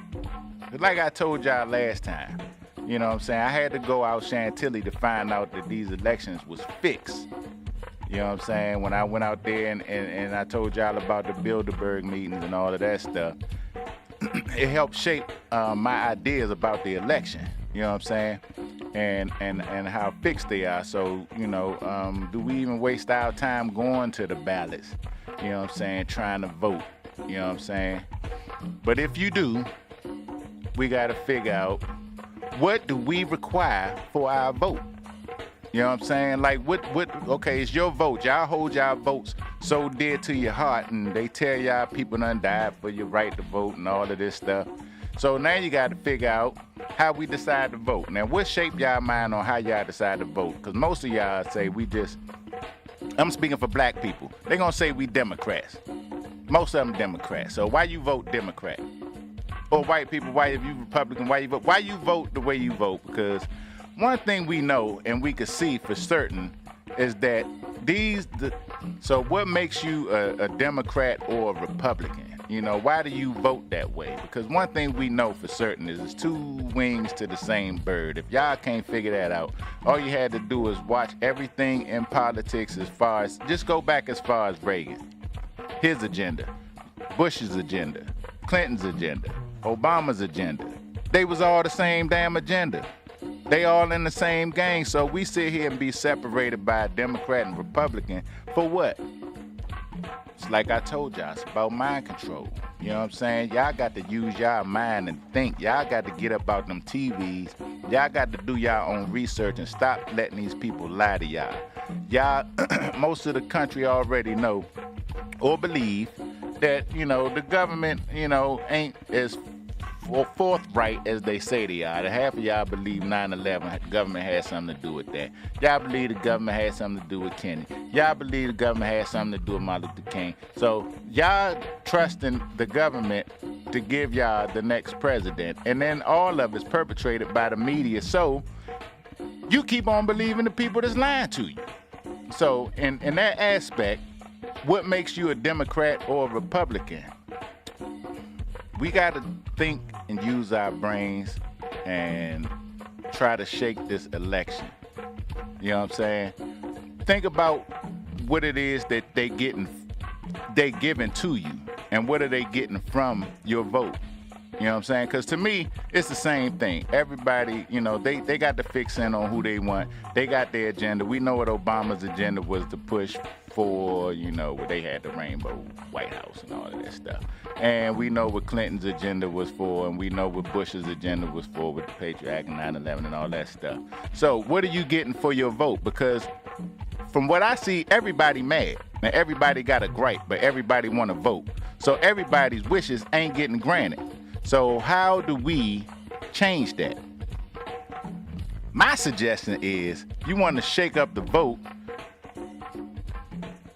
Like I told y'all last time, you know what I'm saying? I had to go out Chantilly to find out that these elections was fixed. You know what I'm saying? When I went out there and I told y'all about the Bilderberg meetings and all of that stuff, it helped shape my ideas about the election. You know what I'm saying? And how fixed they are. So, do we even waste our time going to the ballots? You know what I'm saying? Trying to vote. You know what I'm saying? But if you do, we got to figure out, what do we require for our vote? You know what I'm saying? Like, okay, it's your vote. Y'all hold y'all votes so dear to your heart, and they tell y'all people done died for your right to vote and all of this stuff. So now you got to figure out how we decide to vote. Now, what shape y'all mind on how y'all decide to vote? Because most of y'all say I'm speaking for black people. They're going to say we Democrats. Most of them Democrats. So why you vote Democrat? Or white people, why if you Republican, why you vote? Why you vote the way you vote? Because one thing we know and we can see for certain is that so what makes you a Democrat or a Republican? Why do you vote that way? Because one thing we know for certain is it's two wings to the same bird. If y'all can't figure that out, all you had to do is watch everything in politics just go back as far as Reagan. His agenda, Bush's agenda, Clinton's agenda, Obama's agenda. They was all the same damn agenda. They all in the same gang, so we sit here and be separated by a Democrat and Republican for what? It's like I told y'all, it's about mind control. You know what I'm saying? Y'all got to use y'all mind and think. Y'all got to get up out them TVs. Y'all got to do y'all own research and stop letting these people lie to y'all. Y'all, most of the country already know or believe that, the government, ain't as forthright as they say they are. Half of y'all believe 9/11 government had something to do with that. Y'all believe the government had something to do with Kennedy. Y'all believe the government had something to do with Martin Luther King. So y'all trusting the government to give y'all the next president. And then all of it's perpetrated by the media. So you keep on believing the people that's lying to you. So in that aspect, what makes you a Democrat or a Republican? We got to think and use our brains and try to shake this election. You know what I'm saying? Think about what it is that they giving to you, and what are they getting from your vote. You know what I'm saying? Because to me, it's the same thing. Everybody, you know, they got to fix in on who they want. They got their agenda. We know what Obama's agenda was to push for, you know, where they had the rainbow White House and all of that stuff. And we know what Clinton's agenda was for, and we know what Bush's agenda was for with the Patriot Act and 9/11 and all that stuff. So what are you getting for your vote? Because from what I see, everybody mad. Now, everybody got a gripe, but everybody want to vote. So everybody's wishes ain't getting granted. So how do we change that? My suggestion is you want to shake up the vote.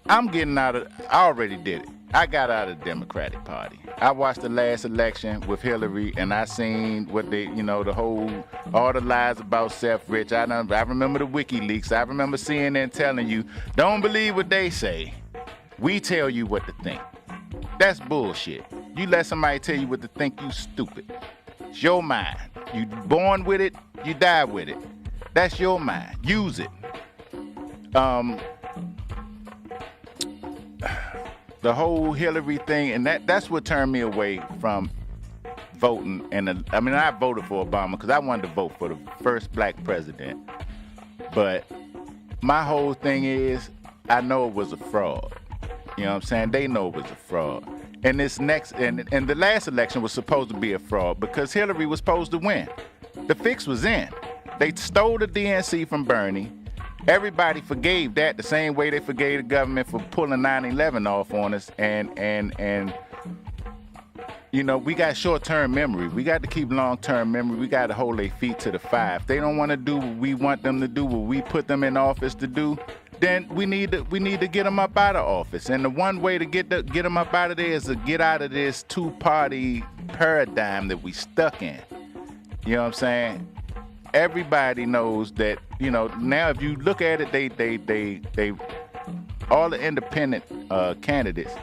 I already did it. I got out of the Democratic Party. I watched the last election with Hillary, and I seen what they, you know, all the lies about suffrage. I remember the WikiLeaks. I remember CNN telling you, don't believe what they say. We tell you what to think. That's bullshit. You let somebody tell you what to think, you stupid. It's your mind. You born with it, you die with it. That's your mind. Use it. The whole Hillary thing, and that's what turned me away from voting. I voted for Obama because I wanted to vote for the first black president. But my whole thing is, I know it was a fraud. You know what I'm saying? They know it was a fraud. And this next, and the last election was supposed to be a fraud because Hillary was supposed to win. The fix was in. They stole the DNC from Bernie. Everybody forgave that the same way they forgave the government for pulling 9/11 off on us. And you know, we got short-term memory. We got to keep long-term memory. We got to hold their feet to the fire. If they don't want to do what we want them to do, what we put them in office to do, then we need to get them up out of office. And the one way to get them up out of there is to get out of this two-party paradigm that we stuck in. You know what I'm saying? Everybody knows that, you know, now if you look at it, they all the independent candidates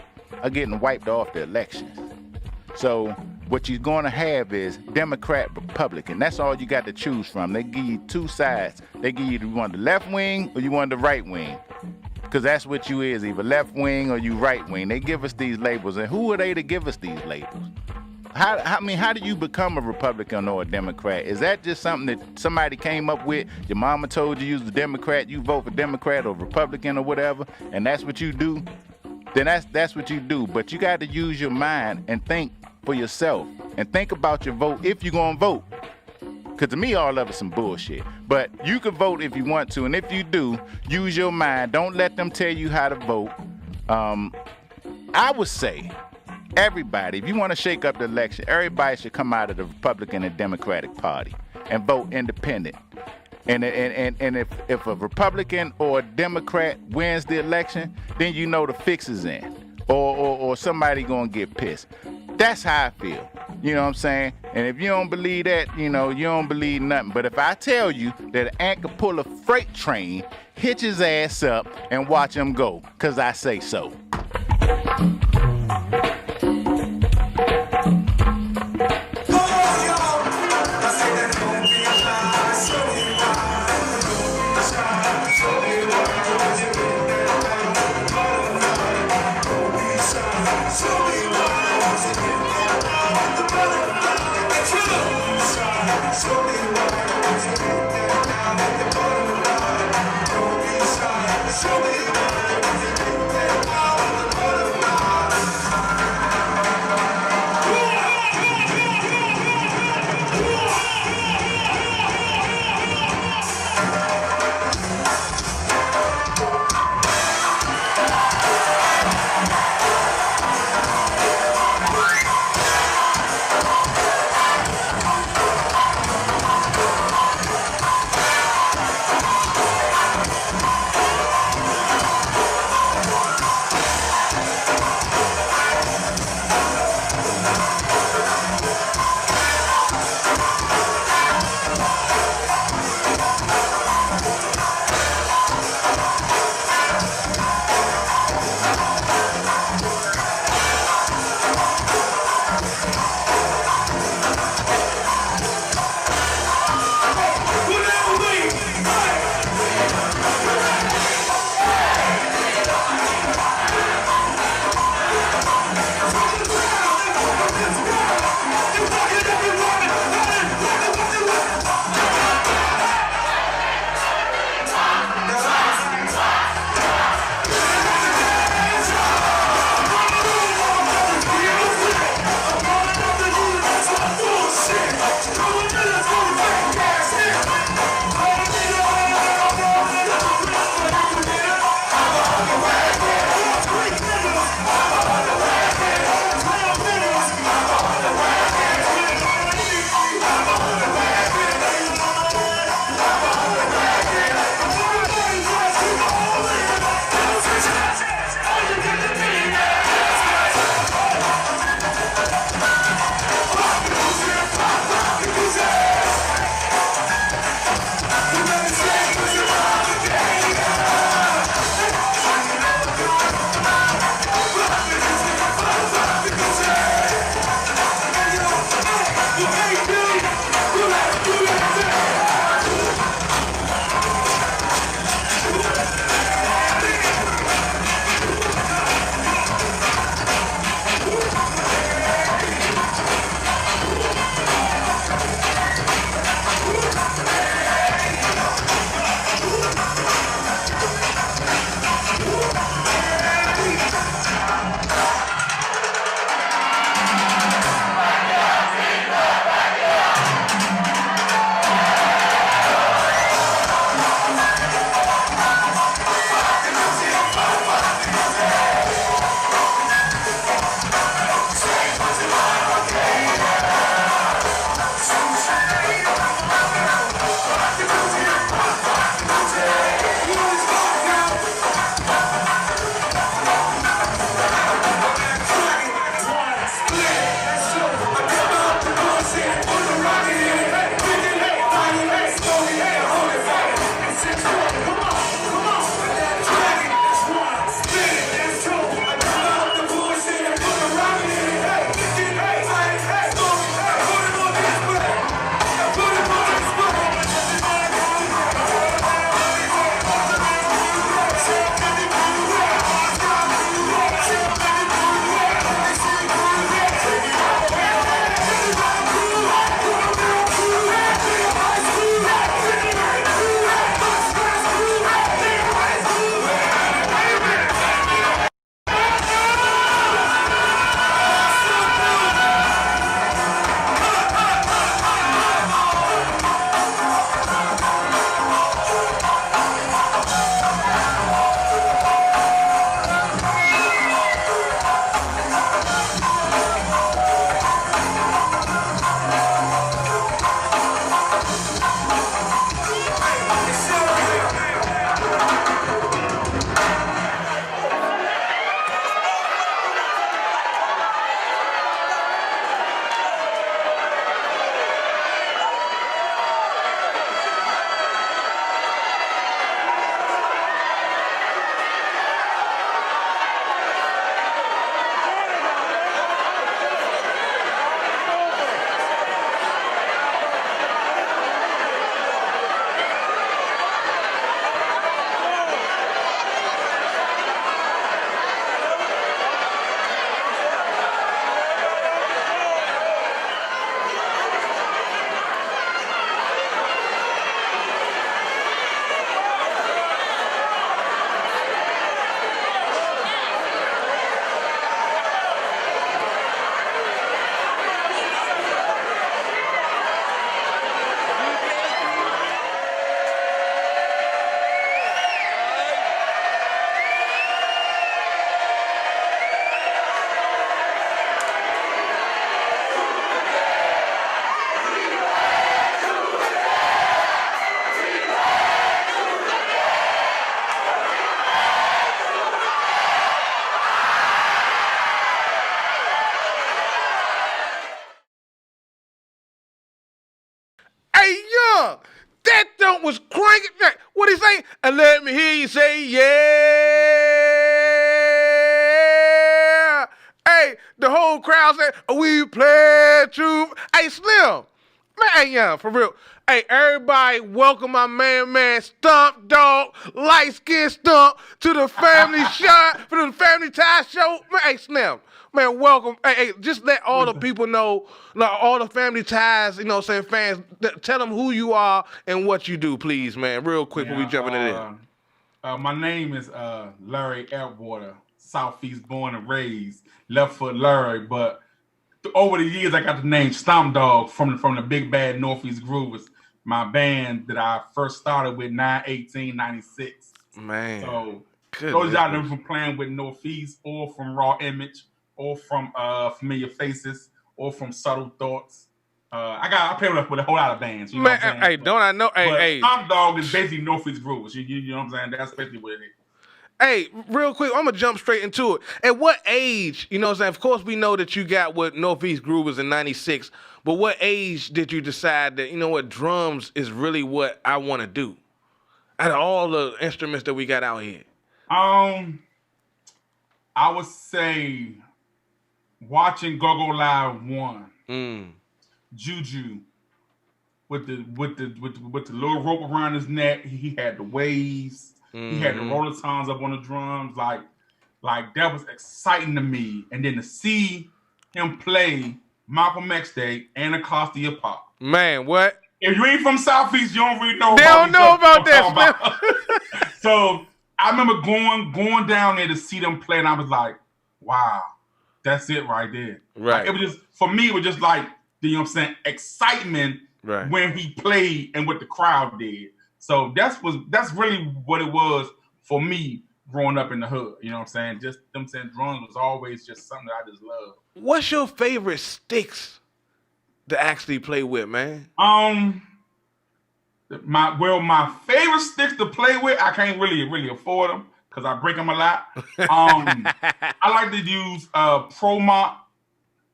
are getting wiped off the elections. So what you're going to have is Democrat, Republican. That's all you got to choose from. They give you two sides. They give you want the left wing or you want the right wing. Because that's what you is, either left wing or you right wing. They give us these labels. And who are they to give us these labels? How do you become a Republican or a Democrat? Is that just something that somebody came up with? Your mama told you was a Democrat, you vote for Democrat or Republican or whatever, and that's what you do? Then that's what you do. But you got to use your mind and think for yourself and think about your vote if you're going to vote. Because to me, all of it's some bullshit. But you can vote if you want to, and if you do, use your mind. Don't let them tell you how to vote. I would say everybody, if you want to shake up the election, everybody should come out of the Republican and Democratic Party and vote independent. And if a Republican or a Democrat wins the election, then you know the fix is in, or somebody gonna get pissed. That's how I feel. You know what I'm saying? And if you don't believe that, you know, you don't believe nothing. But if I tell you that an ant could pull a freight train, hitch his ass up, and watch him go, because I say so. Hey, Young, that jump was cranking. What he say? And let me hear you say, yeah. Hey, the whole crowd said, we play true. Hey, Slim. Man, hey, Young, for real. Hey, everybody, welcome my man, Stump Dog, light skin Stump, to the family shot, for the family tie show. Man, hey, Slim. Man, welcome. Hey, just let all the people know, like, all the family ties, fans, tell them who you are and what you do, please, man, real quick before we jump into this. My name is Larry Atwater, Southeast born and raised, left foot Larry, but over the years I got the name Stomp Dog from the Big Bad Northeast Groovers, my band that I first started with 9/18/96. Man. So those y'all know from playing with Northeast or from Raw Image or from Familiar Faces or from Subtle Thoughts. I play with a whole lot of bands. You know what I'm saying? Hey, don't I know? Hey, Stomp Dog is basically Northeast Groovers. You know what I'm saying? That's basically what it is. Hey, real quick, I'm gonna jump straight into it. At what age, you know what I'm saying? Of course, we know that you got with Northeast Groovers in '96, but what age did you decide that, you know what, drums is really what I want to do? Out of all the instruments that we got out here. I would say watching Go-Go Live 1. Juju with the little rope around his neck. He had the waves. He had the rollatones up on the drums. Like that was exciting to me. And then to see him play Malcolm X Day and Acosta Hip Hop. Man, what? If you ain't from Southeast, you don't really know. They don't know about that. So I remember going down there to see them play, and I was like, wow, that's it right there. Right. Like, it was just, for me, it was just like, you know what I'm saying, excitement when he played and what the crowd did. So that's really what it was for me growing up in the hood. You know what I'm saying? Just them saying drums was always just something that I just love. What's your favorite sticks to actually play with, man? My favorite sticks to play with, I can't really afford them because I break them a lot. I like to use Promont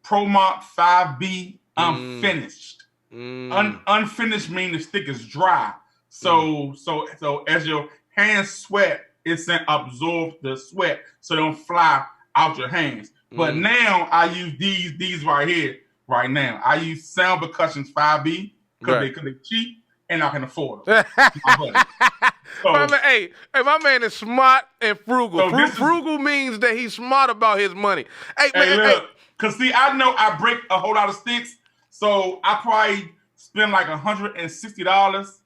5B unfinished. Unfinished means the stick is dry. So as your hands sweat, it's absorb the sweat so they don't fly out your hands. But now I use these right here, right now. I use Sound Percussions 5B because they cheap and I can afford them. My man is smart and frugal. So frugal means that he's smart about his money. Because see, I know I break a whole lot of sticks, so I probably spend like $160.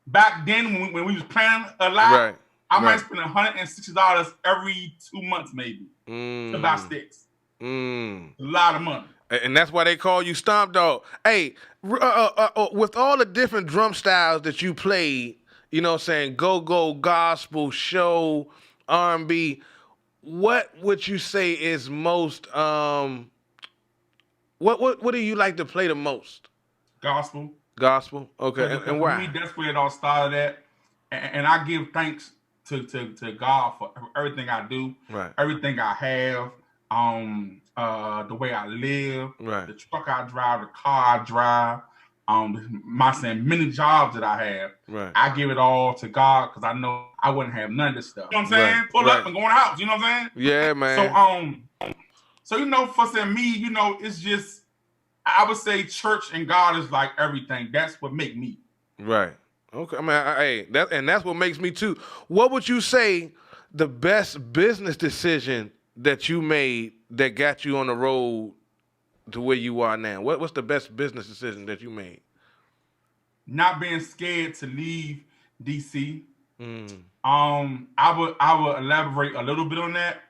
Back then, when we was playing a lot, I might spend $160 every 2 months, maybe, to buy sticks. A lot of money. And that's why they call you Stomp Dog. Hey, with all the different drum styles that you played, you know what I'm saying, go-go, gospel, show, R&B, what would you say is most, what do you like to play the most? Gospel. Gospel? Okay, and why? For me, that's where it all started at. And I give thanks to God for everything I do, everything I have, the way I live, the truck I drive, the car I drive, many jobs that I have. I give it all to God because I know I wouldn't have none of this stuff. You know what I'm saying? Pull up and go in the house. You know what I'm saying? Yeah, man. So you know, for me, you know, it's just, I would say church and God is like everything. That's what make me. Right. Okay. I mean, that's what makes me too. What would you say the best business decision that you made that got you on the road to where you are now? What's the best business decision that you made? Not being scared to leave DC. I would elaborate a little bit on that.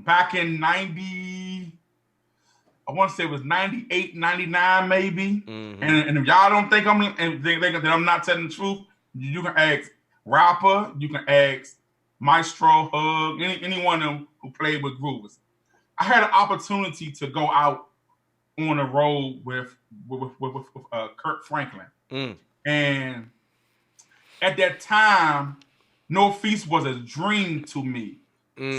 Back in 90. I want to say it was 98, 99 maybe. And if y'all don't think that I'm not telling the truth, you can ask Rapper, you can ask Maestro, Hug, any one of them who played with Groovers. I had an opportunity to go out on the road with Kurt Franklin. And at that time, Northeast was a dream to me.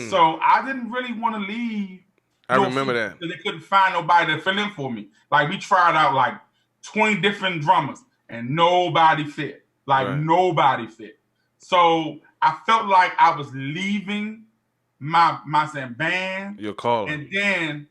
So I didn't really want to leave. I remember that. They couldn't find nobody to fill in for me. Like, we tried out like 20 different drummers, and nobody fit. Like nobody fit. So I felt like I was leaving my band. Your calling. And then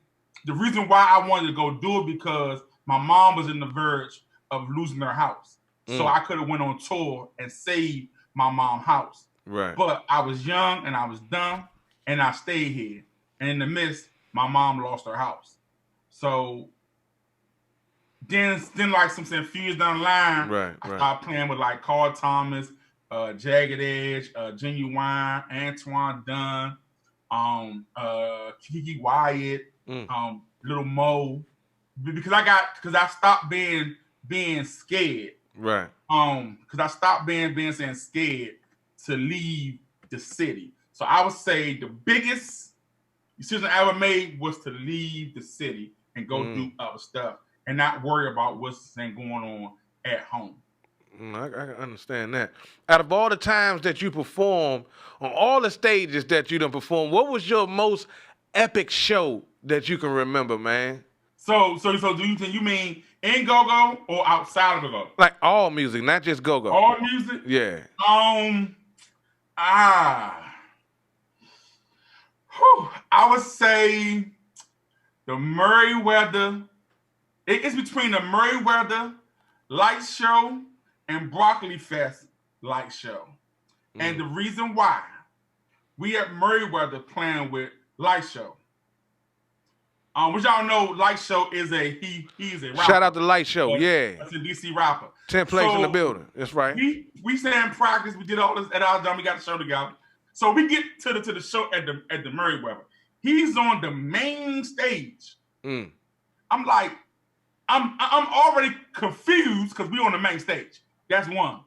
the reason why I wanted to go do it because my mom was in the verge of losing her house. So I could have went on tour and saved my mom's house. Right. But I was young and I was dumb and I stayed here. And in the midst, my mom lost her house. So then like some few years down the line, I started playing with like Carl Thomas, Jagged Edge, Genuine, Antoine Dunn, Kiki Wyatt, Little Mo, because I stopped being scared. Right. Because I stopped being scared to leave the city. So I would say the biggest decision I ever made was to leave the city and go do other stuff and not worry about what's going on at home. I can understand that. Out of all the times that you perform, on all the stages that you done perform, what was your most epic show that you can remember, man? So do you mean in go-go or outside of go-go? Like all music, not just go-go. All music? Yeah. I would say the Merriweather. It's between the Merriweather Light Show and Broccoli Fest Light Show. And the reason why we at Merriweather playing with Light Show. Which y'all know Light Show is he's a rapper. Shout out to Light Show, yeah. That's a DC rapper. 10 plays in the building. That's right. We stay in practice. We did all this at our done. We got the show together. So we get to the show at the Merriweather. He's on the main stage. I'm like, I'm already confused because we on the main stage. That's one.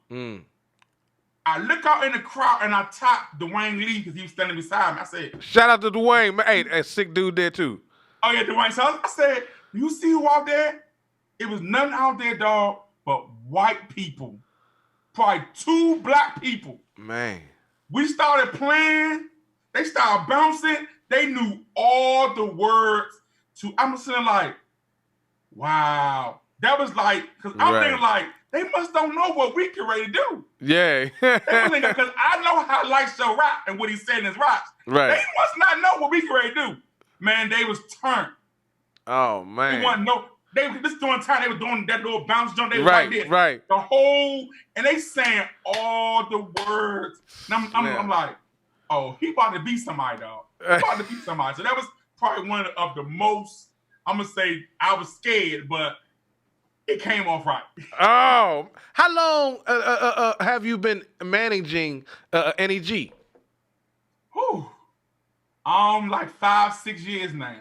I look out in the crowd and I tap Dwayne Lee because he was standing beside me. I said, shout out to Dwayne. Hey, a sick dude there too. Oh yeah, Dwayne. So I said, you see who out there? It was nothing out there, dog, but white people. Probably 2 black people. Man. We started playing. They started bouncing. They knew all the words to. I'm sitting like, wow. That was like, because I'm thinking like, they must don't know what we get ready to do. Yeah. Because I know how Light Show rap and what he said in his raps. Right. They must not know what we get ready to do. Man, they was turned. Oh, man. They wasn't know. This during time they were doing that little bounce jump. They was right, like this. Right. The whole, and they saying all the words. And I'm like, oh, he about to beat somebody, dog. He about to beat somebody. So that was probably one of the most, I'm going to say, I was scared, but it came off right. Oh, how long have you been managing NEG? Whew. Like 5-6 years now.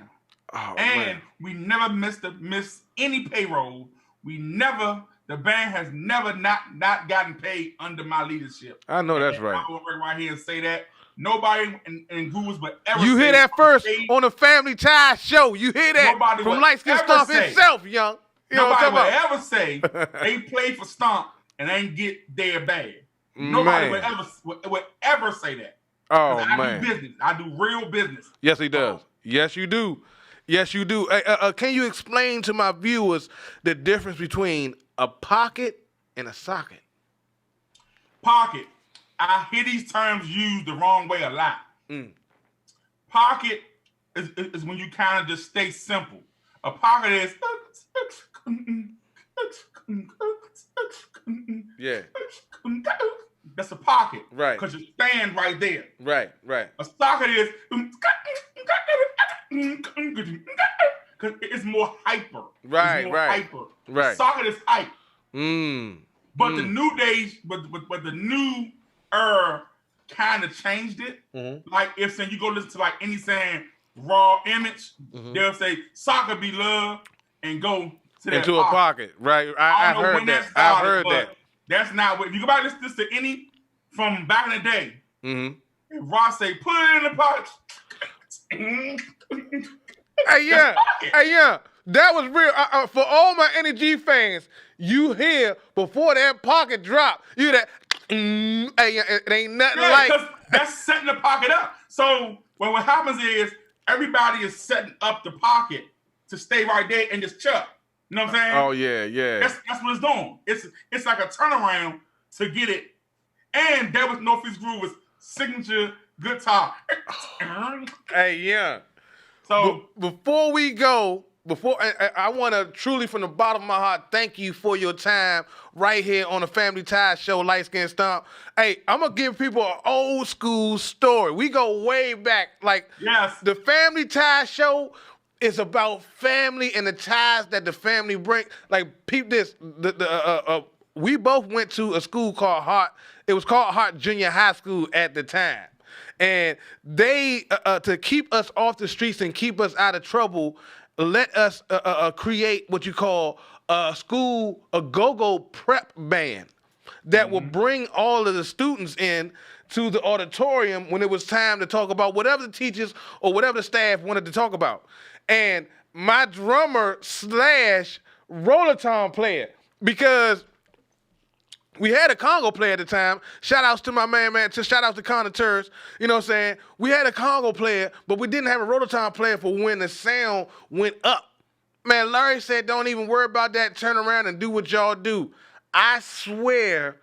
Oh, and man. We never missed any payroll. The band has never not gotten paid under my leadership. I know that's right. I'm going to work right here and say that. Nobody in Google's but ever you say hear that first on the Family Ties show. You hear that nobody from Light Skin Stomp himself, young. You nobody will ever say they played for Stomp and ain't get their bag. Nobody would ever say that. Oh, I do business. I do real business. Yes, he does. Yes, you do. Yes, you do. Can you explain to my viewers the difference between a pocket and a socket? Pocket. I hear these terms used the wrong way a lot. Pocket is when you kind of just stay simple. A pocket is yeah. That's a pocket. Right. Because you stand right there. Right. A socket is because it's more hyper. Right. Hyper. Right. A socket is hype. But the Mm. new days, but the new kind of changed it. Like if you go listen to like any saying raw image, they'll say soccer be love and go to that into a pocket. Right. I've heard that. I've heard that. That's not what. If you go back listen to any from back in the day, and Ross say put it in the pocket. Hey, yeah. That was real. For all my NEG fans, you hear before that pocket drop, you hear that. It ain't nothing like. Because that's setting the pocket up. So what happens is everybody is setting up the pocket to stay right there and just chuck. You know what I'm saying? Oh yeah. That's what it's doing. It's like a turnaround to get it. And that was Northeast Groove's signature guitar. Hey, yeah. So before we go, I want to truly, from the bottom of my heart, thank you for your time right here on the Family Ties Show, Light Skin Stomp. Hey, I'm gonna give people an old school story. We go way back. Like, yes, the Family Ties Show is about family and the ties that the family bring. Like, peep this. We both went to a school called Hart. It was called Hart Junior High School at the time. And they, to keep us off the streets and keep us out of trouble, let us create what you call a go-go prep band that will bring all of the students in to the auditorium when it was time to talk about whatever the teachers or whatever the staff wanted to talk about. And my drummer / Rollerton player, because we had a Congo player at the time. Shout outs to my man, shout outs to Connoisseurs. You know what I'm saying? We had a Congo player, but we didn't have a Rototom player for when the sound went up. Man, Larry said, don't even worry about that. Turn around and do what y'all do. I swear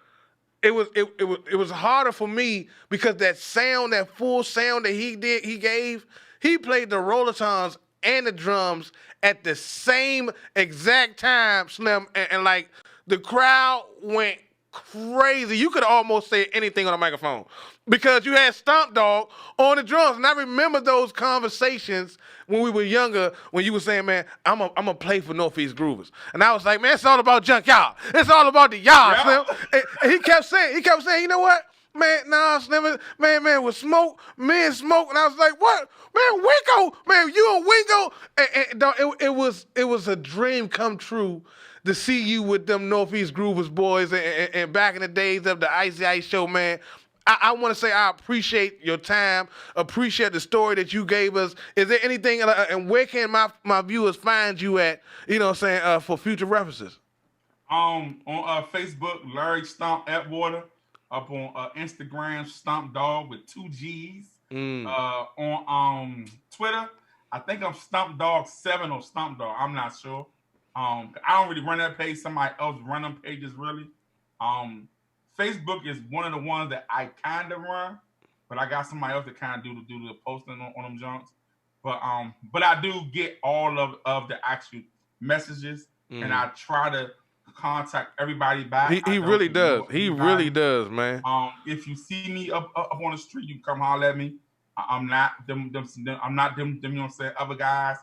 it was harder for me because that sound, that full sound that he gave, he played the Rollertons and the drums at the same exact time, Slim, and like the crowd went crazy. You could almost say anything on a microphone because you had Stomp Dog on the drums. And I remember those conversations when we were younger, when you were saying, man, I'm gonna play for Northeast Groovers. And I was like, man, it's all about junk y'all. It's all about the y'all, Slim. And he kept saying, you know what? Man, nah, Slim, man, with Smoke, me and Smoke. And I was like, what? Man, Wingo, man, you and Wingo. And it was a dream come true to see you with them Northeast Groovers boys and back in the days of the Icy Ice Show, man. I want to say I appreciate your time, appreciate the story that you gave us. Is there anything, and where can my viewers find you at, you know what I'm saying, for future references? On Facebook, Larry Stomp Atwater. Up on Instagram, Stomp Dog with 2 G's. On Twitter, I think I'm Stomp Dog 7 or Stomp Dog. I'm not sure. I don't really run that page. Somebody else run them pages, really. Facebook is one of the ones that I kind of run, but I got somebody else that kind of do the posting on them junks. But I do get all of the actual messages, and I try to contact everybody back. He really does. He really does, man. If you see me up on the street, you come holler at me. I'm not them. I'm not them. You know what I'm saying? Other guys.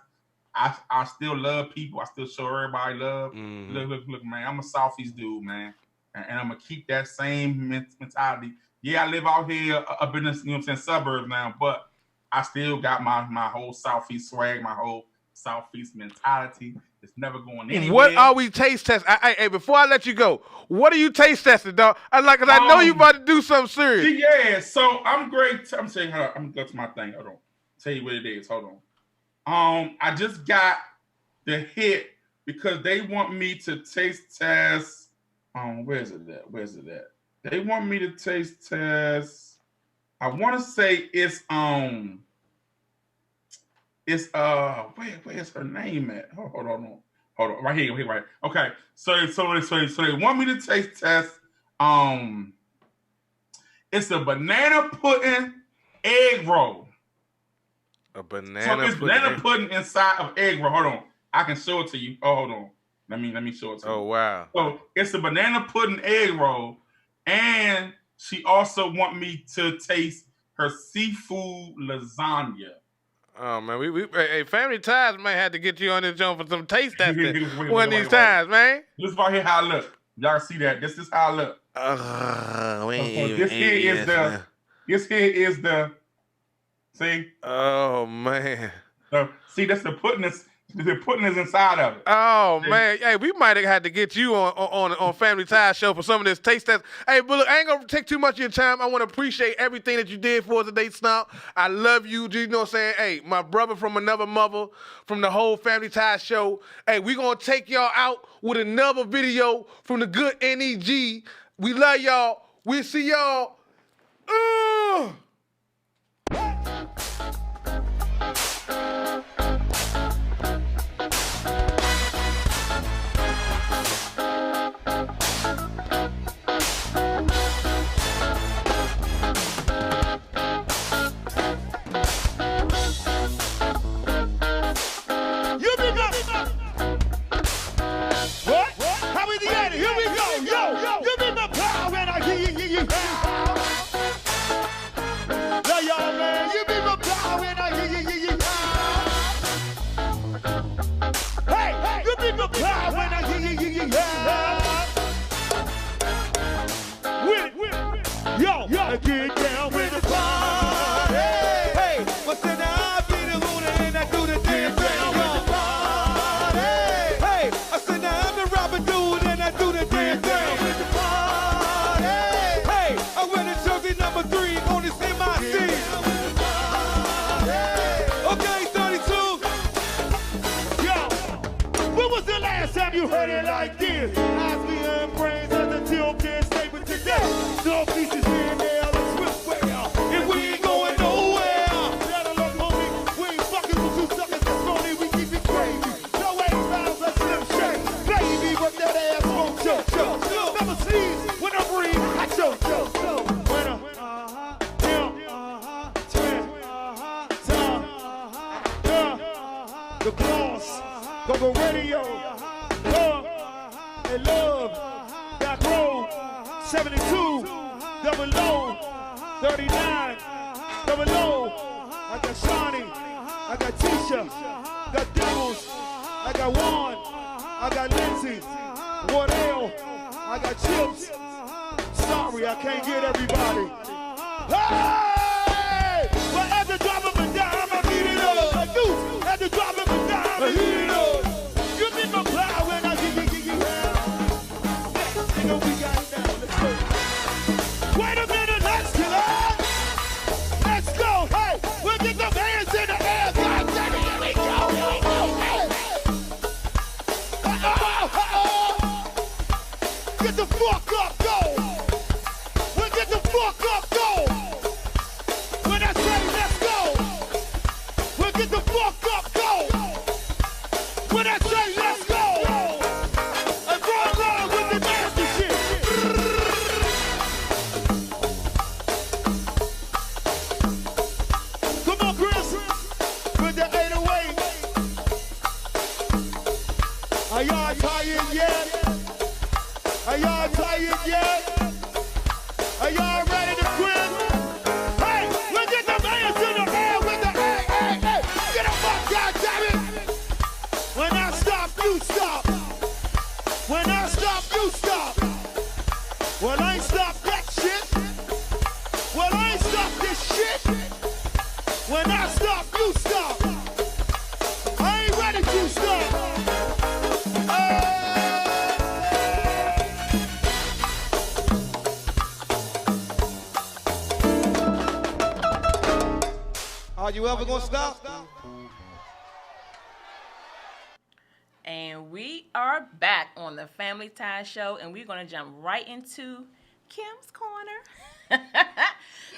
I still love people. I still show everybody love. Look, man. I'm a Southeast dude, man, and I'm gonna keep that same mentality. Yeah, I live out here up in this, you know what I'm saying, suburbs now, but I still got my whole Southeast swag, my whole Southeast mentality. It's never going anywhere. What are we taste testing? Hey, before I let you go, what are you taste testing, dog? I know you about to do something serious. Yeah, so I'm great. I'm saying, hold on, I'm gonna go to my thing. Hold on. Tell you what it is. Hold on. I just got the hit because they want me to taste test. Where's it at? They want me to taste test. I want to say it's where's her name at? Hold on. Right here, right. Okay. So they want me to taste test. It's a banana pudding egg roll. A banana pudding inside of egg roll. Hold on. I can show it to you. Oh, hold on. Let me show it to you. Oh, wow. So it's a banana pudding egg roll. And she also want me to taste her seafood lasagna. Oh, man. Hey, Family Ties might have to get you on this jump for some taste testing one of these times, man. This is right here how I look. Y'all see that? This is how I look. This here is the see? Oh, man. So, see, that's the pudding is inside of it. Oh, man. Hey, we might have had to get you on Family Ties Show for some of this taste test. Hey, but look, I ain't going to take too much of your time. I want to appreciate everything that you did for us today, Stomp. I love you. You know what I'm saying? Hey, my brother from another mother, from the whole Family Ties Show. Hey, we going to take y'all out with another video from the good NEG. We love y'all. We'll see y'all. you heard it like this. As we earn brains as the till can stay with today. No pieces here and there, let's swift way out. And we ain't going nowhere. Better look, homie, we ain't fucking with two suckers that's phony, we keep it crazy. No way, bounds like Slim Shady. Baby, but that ass won't choke. Never sneeze when I breathe, I choke. When I, the boss, go radio, and love, back row, 72, double low, 39, double low. I got Shawnee, I got Tisha, got Devils, I got Juan, I got Lindsay, Wardell, I got Chips. Sorry, I can't get everybody. Hey! But at the drop of a dime, I beat it up. Like Goose, at the drop of a dime, I heat it up. You need my power when I get you out. Nigga, we got it now. Let's go. Wait a minute, let's get on. Let's go. Hey, we'll get the hands in the air. God damn it, here we go. Hey. Get the fuck up, go. We'll get the fuck up, go. When I say let's go, we'll get the fuck up, go. When I say let's go, and go along with the nasty shit. Come on, Chris, with the 808. Are y'all tired yet? Are y'all tired yet? Are y'all ready to quit? Hey, we'll get the hands in the air with the hey. Get them up, goddammit. When I stop, you stop. When I stop, you stop. Well, I ain't stop that shit. Well, I ain't stop this shit. When I stop, you stop. I ain't ready to stop. Are you ever gonna stop? And we are back on the Family Ties Show, and we're going to jump right into Kim's Corner. All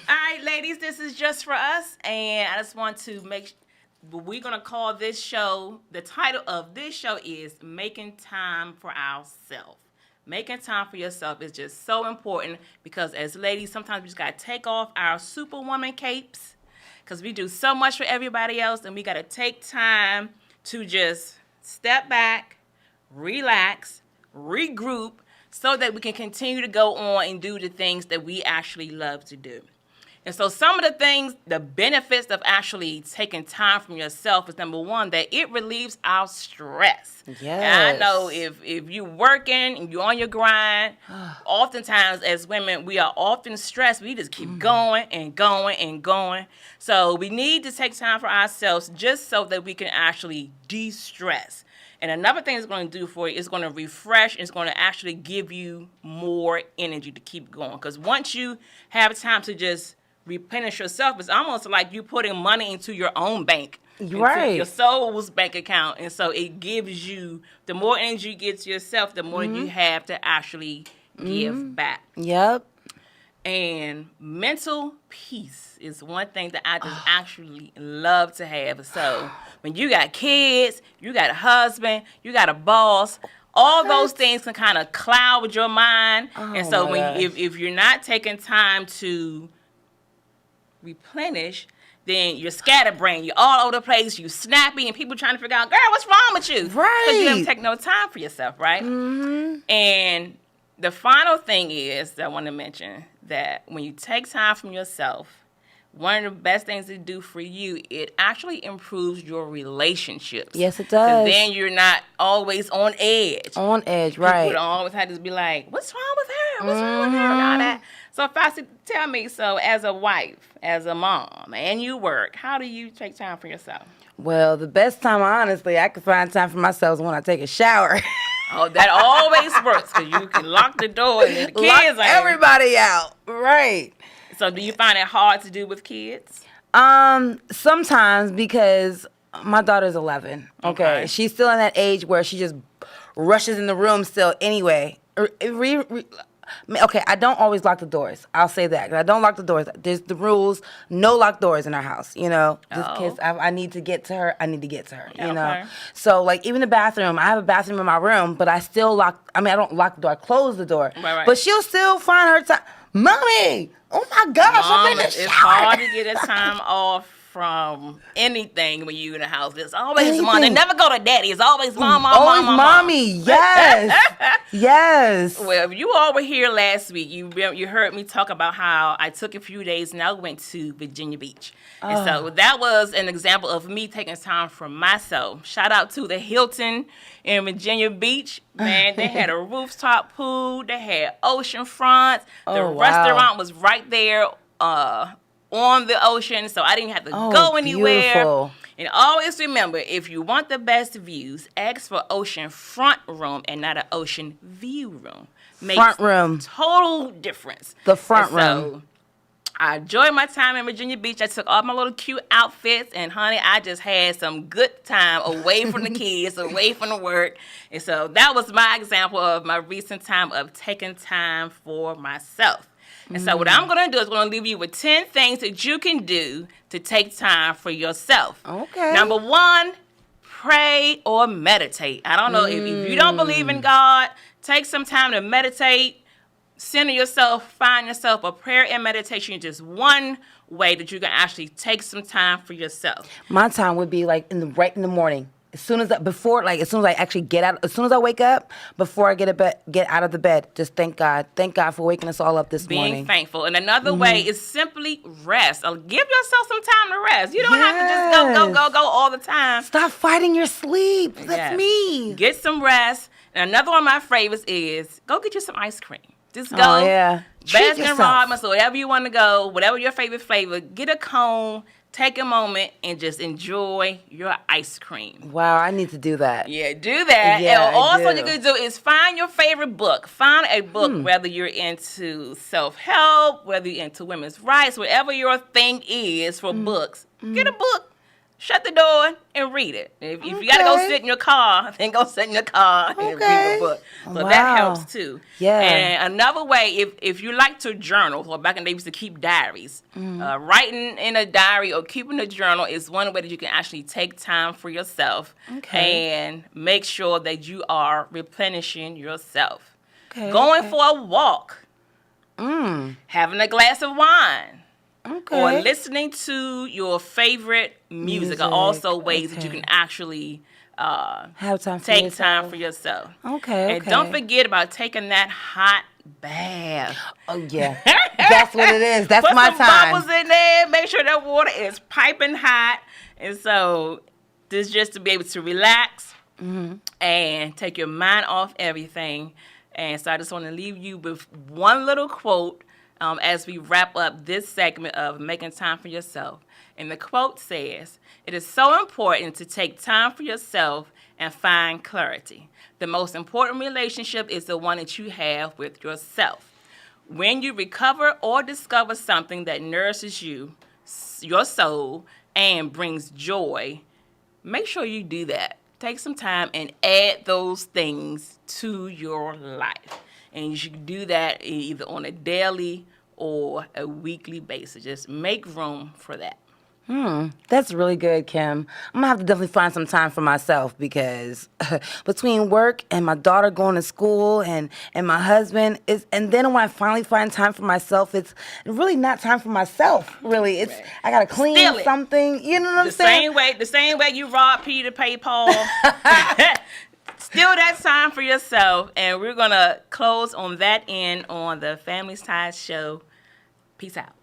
right, ladies, this is just for us, and I just want to we're going to call this show, the title of this show is Making Time for Ourselves. Making time for yourself is just so important because as ladies, sometimes we just got to take off our superwoman capes because we do so much for everybody else, and we got to take time to just step back, relax, regroup, so that we can continue to go on and do the things that we actually love to do. And so some of the things, the benefits of actually taking time from yourself is, number one, that it relieves our stress. Yes. And I know if you're working and you're on your grind, oftentimes as women, we are often stressed. We just keep going and going and going. So we need to take time for ourselves just so that we can actually de-stress. And another thing it's going to do for you is going to refresh. It's going to actually give you more energy to keep going. Because once you have time to just replenish yourself, it's almost like you putting money into your own bank, right? Your soul's bank account, and so it gives you the more energy you get to yourself, the more you have to actually give back. Yep. And mental peace is one thing that I just actually love to have. So when you got kids, you got a husband, you got a boss. All those things can kind of cloud your mind, and so if you're not taking time to replenish, then you're scatterbrained. You're all over the place. You snappy, and people trying to figure out, girl, what's wrong with you? Right. Because you haven't taken no time for yourself, right? Mm-hmm. And the final thing is that I want to mention that when you take time from yourself, one of the best things to do for you, it actually improves your relationships. Yes, it does. Then you're not always on edge. On edge, right. People don't always have to be like, what's wrong with her? What's wrong with her? And all that. So, Foxy, tell me, so as a wife, as a mom, and you work, how do you take time for yourself? Well, the best time, honestly, I can find time for myself is when I take a shower. Oh, that always works because you can lock the door and the kids lock everybody out. Right. So do you find it hard to do with kids? Sometimes because my daughter's 11. Okay. She's still in that age where she just rushes in the room still anyway. Okay, I don't always lock the doors. I'll say that. I don't lock the doors. There's the rules. No locked doors in our house, just in case I need to get to her, I need to get to her, you know? So, like, even the bathroom, I have a bathroom in my room, but I still I don't lock the door. I close the door. Right. But she'll still find her time. Mommy! Oh, my gosh, I'm in the shower. It's hard to get a time off from anything when you're in the house. It's always mom. They never go to daddy. It's always mom. Always mommy. Yes. Yes. Well, if you all were here last week, you heard me talk about how I took a few days and I went to Virginia Beach. And so that was an example of me taking time for myself. Shout out to the Hilton in Virginia Beach. Man, they had a rooftop pool. They had ocean front. The restaurant was right there on the ocean, so I didn't have to go anywhere. Beautiful. And always remember, if you want the best views, ask for ocean front room and not an ocean view room. Front room. Total difference. The front room. So I enjoyed my time in Virginia Beach. I took all my little cute outfits, and honey, I just had some good time away from the kids, away from the work. And so that was my example of my recent time of taking time for myself. And so what I'm going to do is going to leave you with 10 things that you can do to take time for yourself. Okay. Number 1, pray or meditate. I don't know, if you don't believe in God, take some time to meditate, center yourself, find yourself. A prayer and meditation is just one way that you can actually take some time for yourself. My time would be like right in the morning. As soon as I actually get out, as soon as I wake up, before I get out of the bed, just thank God for waking us all up this morning. Being thankful. And another way is simply rest. Give yourself some time to rest. You don't have to just go all the time. Stop fighting your sleep. That's me. Get some rest. And another one of my favorites is go get you some ice cream. Just go. Oh, yeah. Baskin Robbins, or wherever you want to go, whatever your favorite flavor, get a cone. Take a moment and just enjoy your ice cream. Wow, I need to do that. Yeah, do that. Yeah, and also you can do is find your favorite book. Find a book, whether you're into self-help, whether you're into women's rights, whatever your thing is for books. Get a book. Shut the door and read it. If you got to go sit in your car, then go sit in your car and read the book. So that helps too. Yeah. And another way, if you like to journal, or back in the day we used to keep diaries, writing in a diary or keeping a journal is one way that you can actually take time for yourself and make sure that you are replenishing yourself. Going for a walk, having a glass of wine. Or listening to your favorite music are also ways that you can actually have time take time for yourself. And don't forget about taking that hot bath. Oh, yeah. That's what it is. That's my time. Put some bubbles in there. Make sure that water is piping hot. And so this is just to be able to relax and take your mind off everything. And so I just want to leave you with one little quote as we wrap up this segment of Making Time for Yourself. And the quote says, "It is so important to take time for yourself and find clarity. The most important relationship is the one that you have with yourself. When you recover or discover something that nourishes you, your soul, and brings joy, make sure you do that. Take some time and add those things to your life. And you should do that either on a daily or a weekly basis. Just make room for that." That's really good, Kim. I'm gonna have to definitely find some time for myself because between work and my daughter going to school and my husband and then when I finally find time for myself, it's really not time for myself. Really, it's I gotta clean something. You know what I'm saying? The same way you robbed Peter to pay Paul. Still that time for yourself, and we're gonna close on that end on the Family's Ties show. Peace out.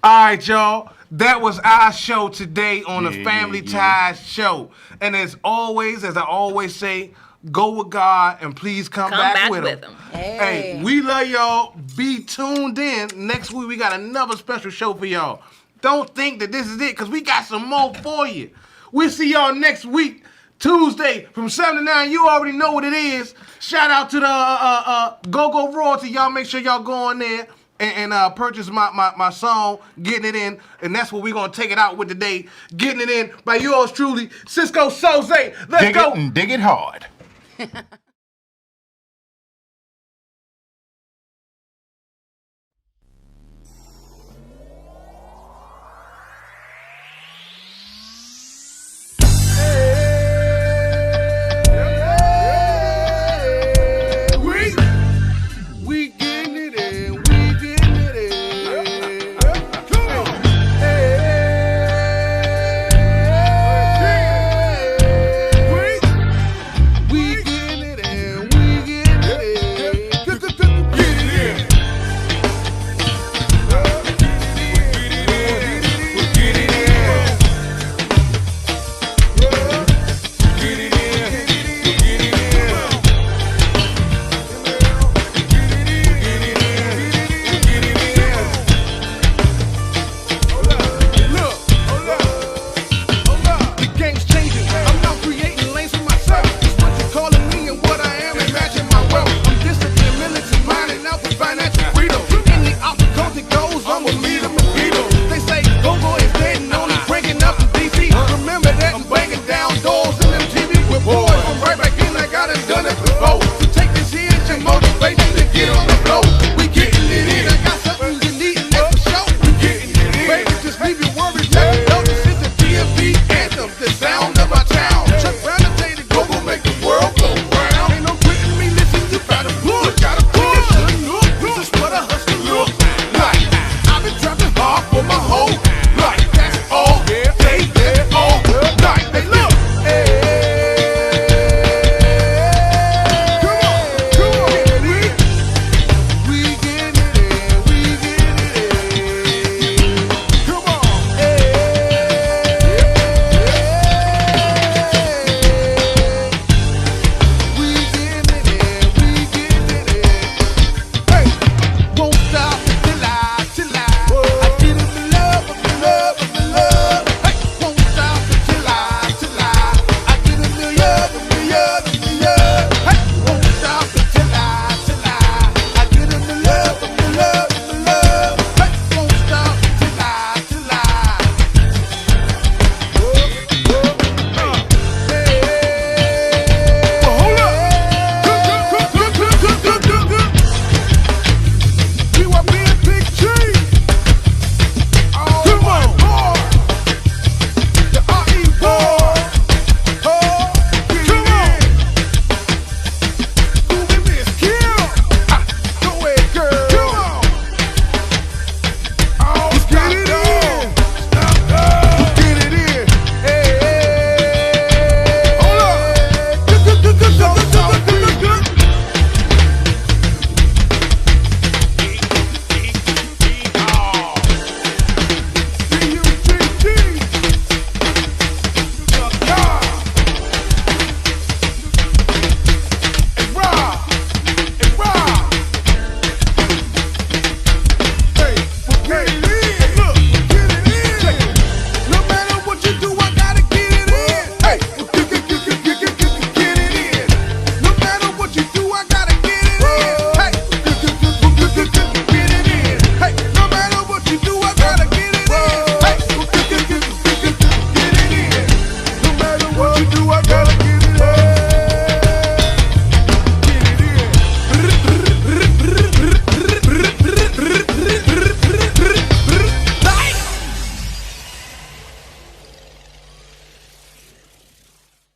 All right, y'all. That was our show today on the Family Ties show. And as always, as I always say, go with God and please come back with him. Hey, we love y'all. Be tuned in. Next week, we got another special show for y'all. Don't think that this is it, because we got some more for you. We'll see y'all next week, Tuesday from 7 to 9. You already know what it is. Shout out to the Go-Go Royalty. Y'all make sure y'all go on there and purchase my song, Getting It In. And that's what we're going to take it out with today. Getting It In by yours truly, Cisco Soze. Let's go. Dig it hard.